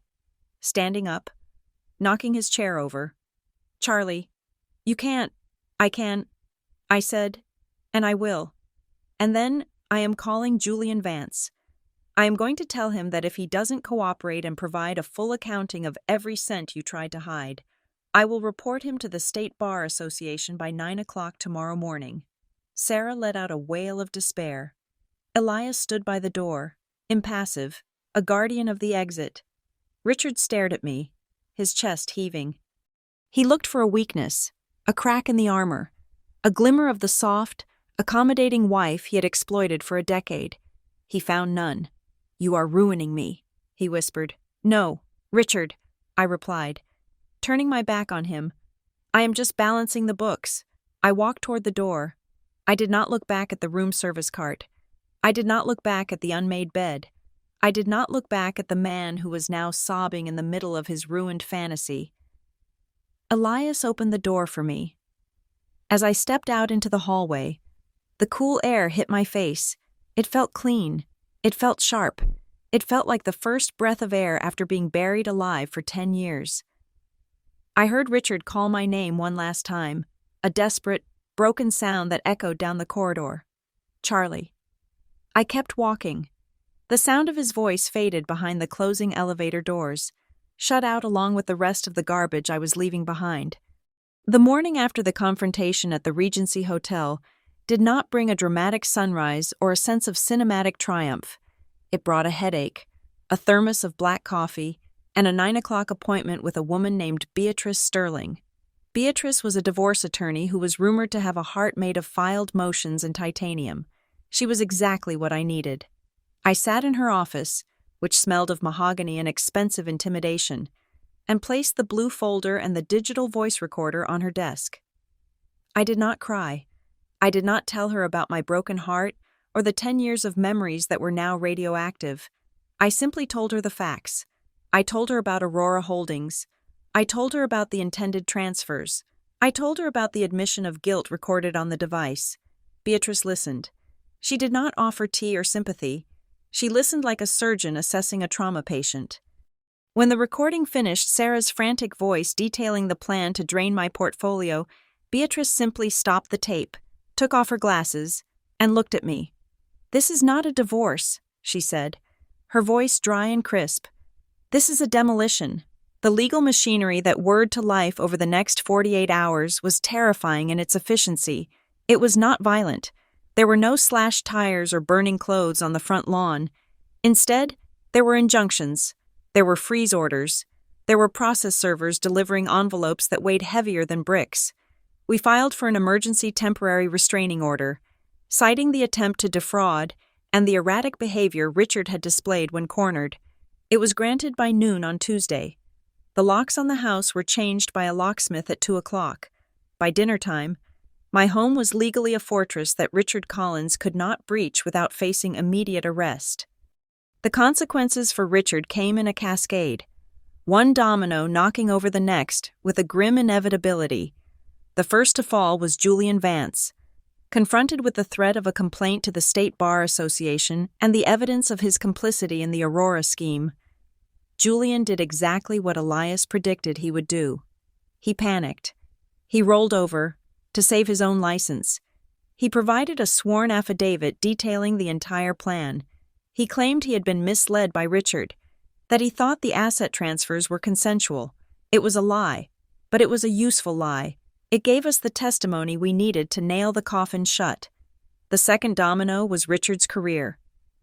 standing up, knocking his chair over. "Charlie, you can't." "I can," I said, "and I will. And then I am calling Julian Vance. I am going to tell him that if he doesn't cooperate and provide a full accounting of every cent you tried to hide, I will report him to the State Bar Association by 9 o'clock tomorrow morning." Sarah let out a wail of despair. Elias stood by the door, impassive, a guardian of the exit. Richard stared at me, his chest heaving. He looked for a weakness, a crack in the armor, a glimmer of the soft, accommodating wife he had exploited for a decade. He found none. "You are ruining me," he whispered. "No, Richard," I replied, turning my back on him. "I am just balancing the books." I walked toward the door. I did not look back at the room service cart. I did not look back at the unmade bed. I did not look back at the man who was now sobbing in the middle of his ruined fantasy. Elias opened the door for me. As I stepped out into the hallway, the cool air hit my face. It felt clean. It felt sharp. It felt like the first breath of air after being buried alive for 10 years. I heard Richard call my name one last time, a desperate, broken sound that echoed down the corridor. "Charlie." I kept walking. The sound of his voice faded behind the closing elevator doors, shut out along with the rest of the garbage I was leaving behind. The morning after the confrontation at the Regency Hotel did not bring a dramatic sunrise or a sense of cinematic triumph. It brought a headache, a thermos of black coffee, and a 9 o'clock appointment with a woman named Beatrice Sterling. Beatrice was a divorce attorney who was rumored to have a heart made of filed motions and titanium. She was exactly what I needed. I sat in her office, which smelled of mahogany and expensive intimidation, and placed the blue folder and the digital voice recorder on her desk. I did not cry. I did not tell her about my broken heart or the 10 years of memories that were now radioactive. I simply told her the facts. I told her about Aurora Holdings. I told her about the intended transfers. I told her about the admission of guilt recorded on the device. Beatrice listened. She did not offer tea or sympathy. She listened like a surgeon assessing a trauma patient. When the recording finished, Sarah's frantic voice detailing the plan to drain my portfolio, Beatrice simply stopped the tape, took off her glasses, and looked at me. "This is not a divorce," she said, her voice dry and crisp. "This is a demolition." The legal machinery that whirred to life over the next 48 hours was terrifying in its efficiency. It was not violent. There were no slashed tires or burning clothes on the front lawn. Instead, there were injunctions. There were freeze orders. There were process servers delivering envelopes that weighed heavier than bricks. We filed for an emergency temporary restraining order, citing the attempt to defraud and the erratic behavior Richard had displayed when cornered. It was granted by noon on Tuesday. The locks on the house were changed by a locksmith at 2 o'clock. By dinner time, my home was legally a fortress that Richard Collins could not breach without facing immediate arrest. The consequences for Richard came in a cascade, one domino knocking over the next with a grim inevitability. The first to fall was Julian Vance. Confronted with the threat of a complaint to the State Bar Association and the evidence of his complicity in the Aurora scheme, Julian did exactly what Elias predicted he would do. He panicked. He rolled over to save his own license. He provided a sworn affidavit detailing the entire plan. He claimed he had been misled by Richard, that he thought the asset transfers were consensual. It was a lie, but it was a useful lie. It gave us the testimony we needed to nail the coffin shut. The second domino was Richard's career.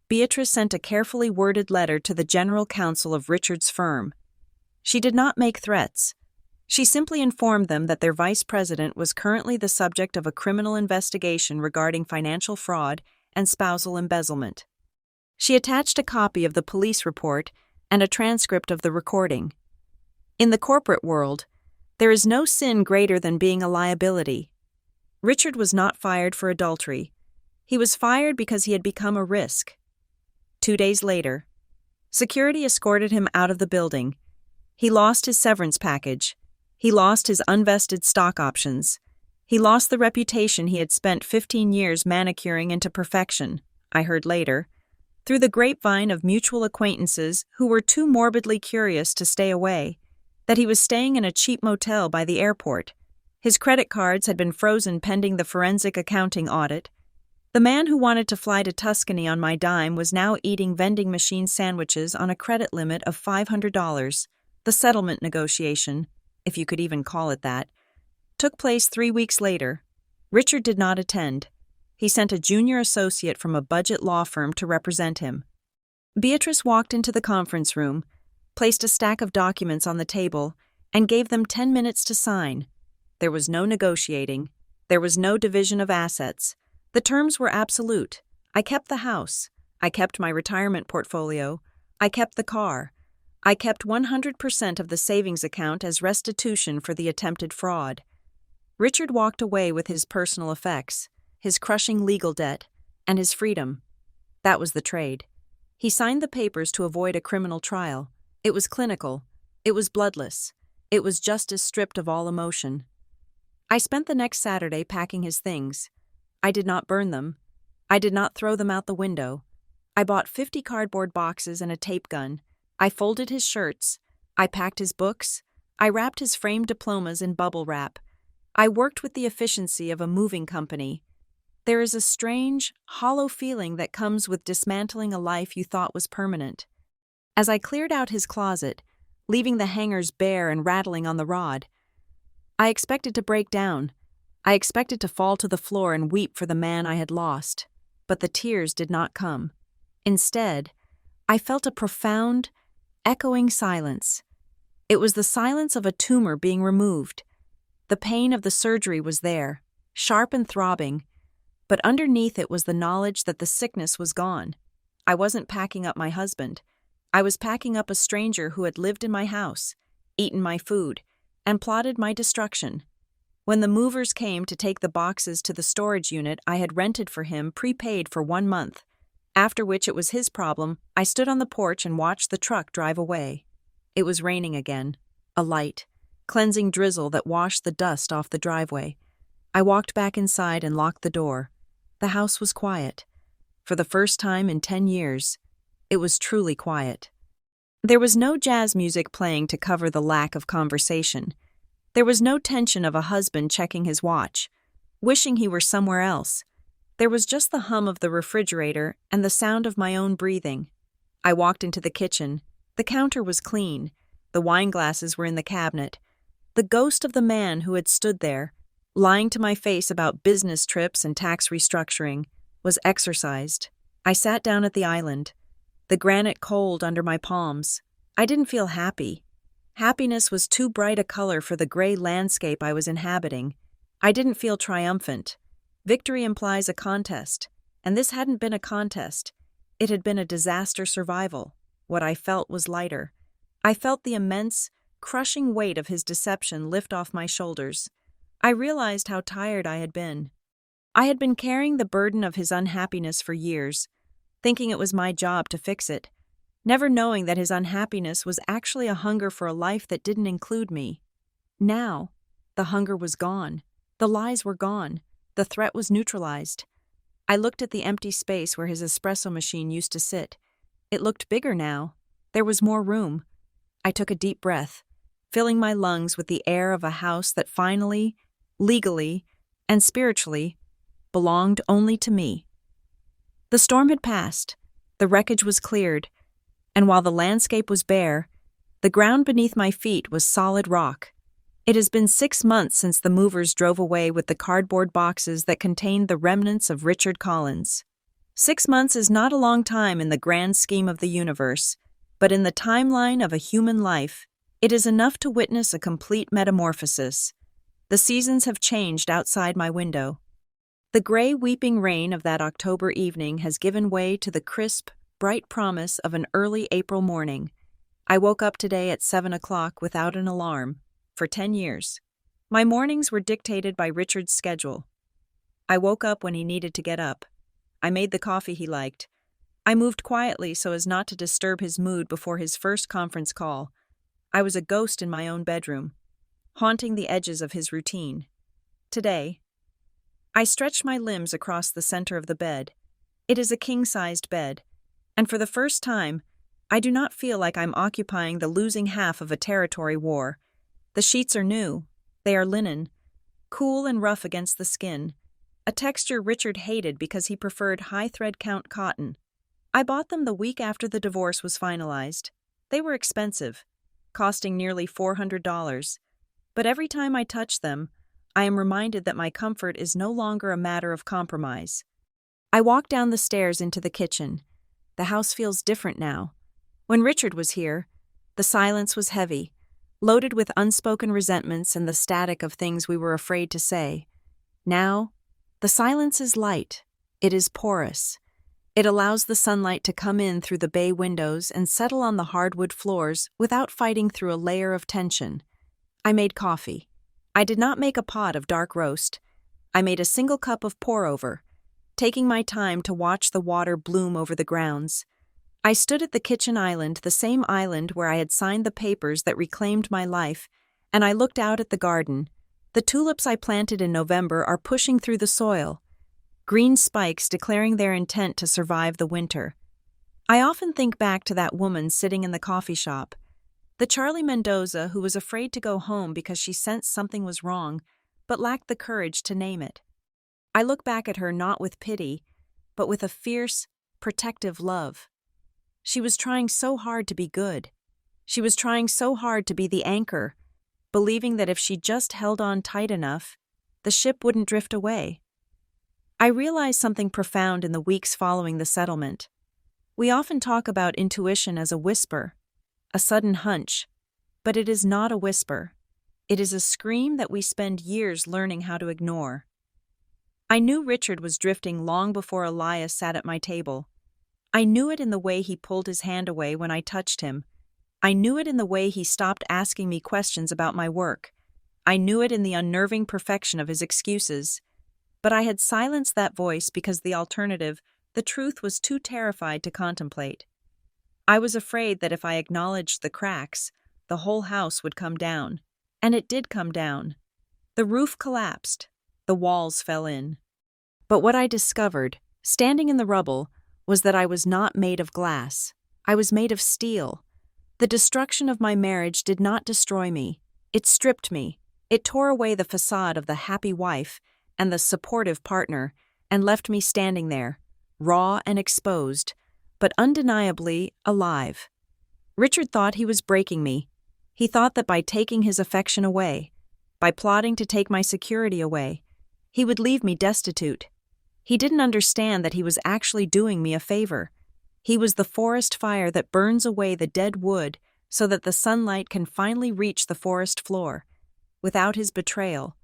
Beatrice sent a carefully worded letter to the general counsel of Richard's firm. She did not make threats. She simply informed them that their vice president was currently the subject of a criminal investigation regarding financial fraud and spousal embezzlement. She attached a copy of the police report and a transcript of the recording. In the corporate world, there is no sin greater than being a liability. Richard was not fired for adultery. He was fired because he had become a risk. 2 days later, security escorted him out of the building. He lost his severance package. He lost his unvested stock options. He lost the reputation he had spent 15 years manicuring into perfection, I heard later, through the grapevine of mutual acquaintances who were too morbidly curious to stay away, that he was staying in a cheap motel by the airport. His credit cards had been frozen pending the forensic accounting audit. The man who wanted to fly to Tuscany on my dime was now eating vending machine sandwiches on a credit limit of $500. The settlement negotiation, if you could even call it that, took place 3 weeks later. Richard did not attend. He sent a junior associate from a budget law firm to represent him. Beatrice walked into the conference room, placed a stack of documents on the table, and gave them 10 minutes to sign. There was no negotiating. There was no division of assets. The terms were absolute. I kept the house. I kept my retirement portfolio. I kept the car. I kept 100% of the savings account as restitution for the attempted fraud. Richard walked away with his personal effects, his crushing legal debt, and his freedom. That was the trade. He signed the papers to avoid a criminal trial. It was clinical. It was bloodless. It was justice stripped of all emotion. I spent the next Saturday packing his things. I did not burn them. I did not throw them out the window. I bought 50 cardboard boxes and a tape gun. I folded his shirts. I packed his books. I wrapped his framed diplomas in bubble wrap. I worked with the efficiency of a moving company. There is a strange, hollow feeling that comes with dismantling a life you thought was permanent. As I cleared out his closet, leaving the hangers bare and rattling on the rod, I expected to break down. I expected to fall to the floor and weep for the man I had lost, but the tears did not come. Instead, I felt a profound, echoing silence. It was the silence of a tumor being removed. The pain of the surgery was there, sharp and throbbing, but underneath it was the knowledge that the sickness was gone. I wasn't packing up my husband. I was packing up a stranger who had lived in my house, eaten my food, and plotted my destruction. When the movers came to take the boxes to the storage unit I had rented for him prepaid for 1 month, after which it was his problem, I stood on the porch and watched the truck drive away. It was raining again, a light, cleansing drizzle that washed the dust off the driveway. I walked back inside and locked the door. The house was quiet. For the first time in 10 years, it was truly quiet. There was no jazz music playing to cover the lack of conversation. There was no tension of a husband checking his watch, wishing he were somewhere else. There was just the hum of the refrigerator and the sound of my own breathing. I walked into the kitchen. The counter was clean. The wine glasses were in the cabinet. The ghost of the man who had stood there, lying to my face about business trips and tax restructuring, was exorcised. I sat down at the island, the granite cold under my palms. I didn't feel happy. Happiness was too bright a color for the gray landscape I was inhabiting. I didn't feel triumphant. Victory implies a contest, and this hadn't been a contest. It had been a disaster survival. What I felt was lighter. I felt the immense, crushing weight of his deception lift off my shoulders. I realized how tired I had been. I had been carrying the burden of his unhappiness for years, thinking it was my job to fix it, never knowing that his unhappiness was actually a hunger for a life that didn't include me. Now, the hunger was gone. The lies were gone. The threat was neutralized. I looked at the empty space where his espresso machine used to sit. It looked bigger now. There was more room. I took a deep breath, filling my lungs with the air of a house that finally, legally, and spiritually belonged only to me. The storm had passed. The wreckage was cleared. And while the landscape was bare, the ground beneath my feet was solid rock. It has been 6 months since the movers drove away with the cardboard boxes that contained the remnants of Richard Collins. 6 months is not a long time in the grand scheme of the universe, but in the timeline of a human life, it is enough to witness a complete metamorphosis. The seasons have changed outside my window. The gray weeping rain of that October evening has given way to the crisp, bright promise of an early April morning. I woke up today at 7 o'clock without an alarm. For 10 years. My mornings were dictated by Richard's schedule. I woke up when he needed to get up. I made the coffee he liked. I moved quietly so as not to disturb his mood before his first conference call. I was a ghost in my own bedroom, haunting the edges of his routine. Today, I stretched my limbs across the center of the bed. It is a king-sized bed, and for the first time, I do not feel like I'm occupying the losing half of a territory war. The sheets are new. They are linen, cool and rough against the skin. a texture Richard hated because he preferred high thread count cotton. I bought them the week after the divorce was finalized. They were expensive, costing nearly $400. But every time I touch them, I am reminded that my comfort is no longer a matter of compromise. I walk down the stairs into the kitchen. The house feels different now. When Richard was here, the silence was heavy, loaded with unspoken resentments and the static of things we were afraid to say. Now, the silence is light. It is porous. It allows the sunlight to come in through the bay windows and settle on the hardwood floors without fighting through a layer of tension. I made coffee. I did not make a pot of dark roast. I made a single cup of pour-over, taking my time to watch the water bloom over the grounds. I stood at the kitchen island, the same island where I had signed the papers that reclaimed my life, and I looked out at the garden. The tulips I planted in November are pushing through the soil, green spikes declaring their intent to survive the winter. I often think back to that woman sitting in the coffee shop, the Charlie Mendoza who was afraid to go home because she sensed something was wrong, but lacked the courage to name it. I look back at her not with pity, but with a fierce, protective love. She was trying so hard to be good. She was trying so hard to be the anchor, believing that if she just held on tight enough, the ship wouldn't drift away. I realized something profound in the weeks following the settlement. We often talk about intuition as a whisper, a sudden hunch, but it is not a whisper. It is a scream that we spend years learning how to ignore. I knew Richard was drifting long before Elias sat at my table. I knew it in the way he pulled his hand away when I touched him. I knew it in the way he stopped asking me questions about my work. I knew it in the unnerving perfection of his excuses. But I had silenced that voice because the alternative, the truth, was too terrified to contemplate. I was afraid that if I acknowledged the cracks, the whole house would come down. And it did come down. The roof collapsed. The walls fell in. But what I discovered, standing in the rubble, was that I was not made of glass. I was made of steel. The destruction of my marriage did not destroy me. It stripped me. It tore away the facade of the happy wife and the supportive partner and left me standing there, raw and exposed, but undeniably alive. Richard thought he was breaking me. He thought that by taking his affection away, by plotting to take my security away, he would leave me destitute. He didn't understand that he was actually doing me a favor. He was the forest fire that burns away the dead wood so that the sunlight can finally reach the forest floor. Without his betrayal,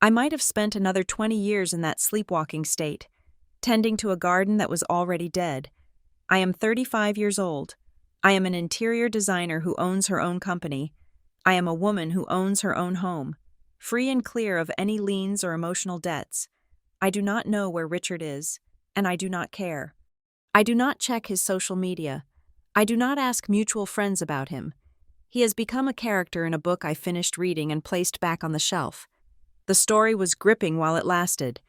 I might have spent another 20 years in that sleepwalking state, tending to a garden that was already dead. I am 35 years old. I am an interior designer who owns her own company. I am a woman who owns her own home, free and clear of any liens or emotional debts. I do not know where Richard is, and I do not care. I do not check his social media. I do not ask mutual friends about him. He has become a character in a book I finished reading and placed back on the shelf. The story was gripping while it lasted,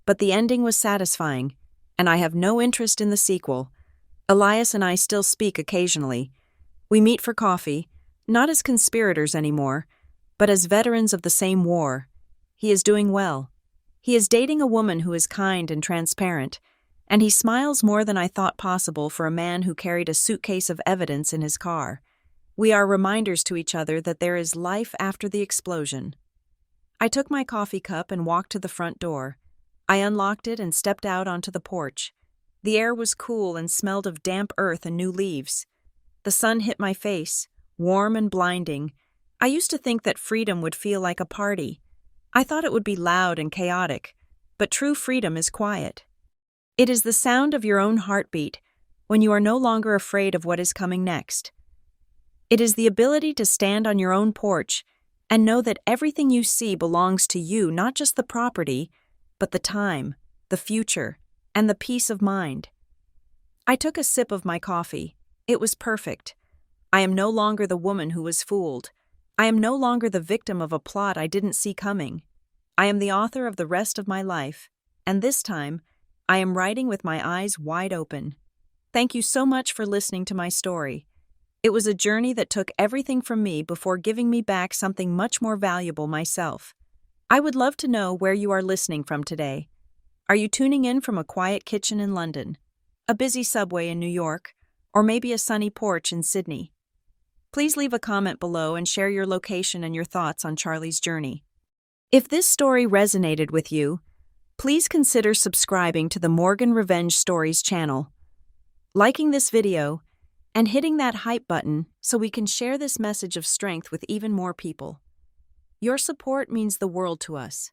but the ending was satisfying, and I have no interest in the sequel. Elias and I still speak occasionally. We meet for coffee, not as conspirators anymore, but as veterans of the same war. He is doing well. He is dating a woman who is kind and transparent, and he smiles more than I thought possible for a man who carried a suitcase of evidence in his car. We are reminders to each other that there is life after the explosion. I took my coffee cup and walked to the front door. I unlocked it and stepped out onto the porch. The air was cool and smelled of damp earth and new leaves. The sun hit my face, warm and blinding. I used to think that freedom would feel like a party. I thought it would be loud and chaotic, but true freedom is quiet. It is the sound of your own heartbeat when you are no longer afraid of what is coming next. It is the ability to stand on your own porch and know that everything you see belongs to you, not just the property, but the time, the future, and the peace of mind. I took a sip of my coffee. It was perfect. I am no longer the woman who was fooled. I am no longer the victim of a plot I didn't see coming. I am the author of the rest of my life, and this time, I am writing with my eyes wide open. Thank you so much for listening to my story. It was a journey that took everything from me before giving me back something much more valuable myself. I would love to know where you are listening from today. Are you tuning in from a quiet kitchen in London, a busy subway in New York, or maybe a sunny porch in Sydney? Please leave a comment below and share your location and your thoughts on Charlie's journey. If this story resonated with you, please consider subscribing to the Morgan Revenge Stories channel, liking this video, and hitting that hype button so we can share this message of strength with even more people. Your support means the world to us.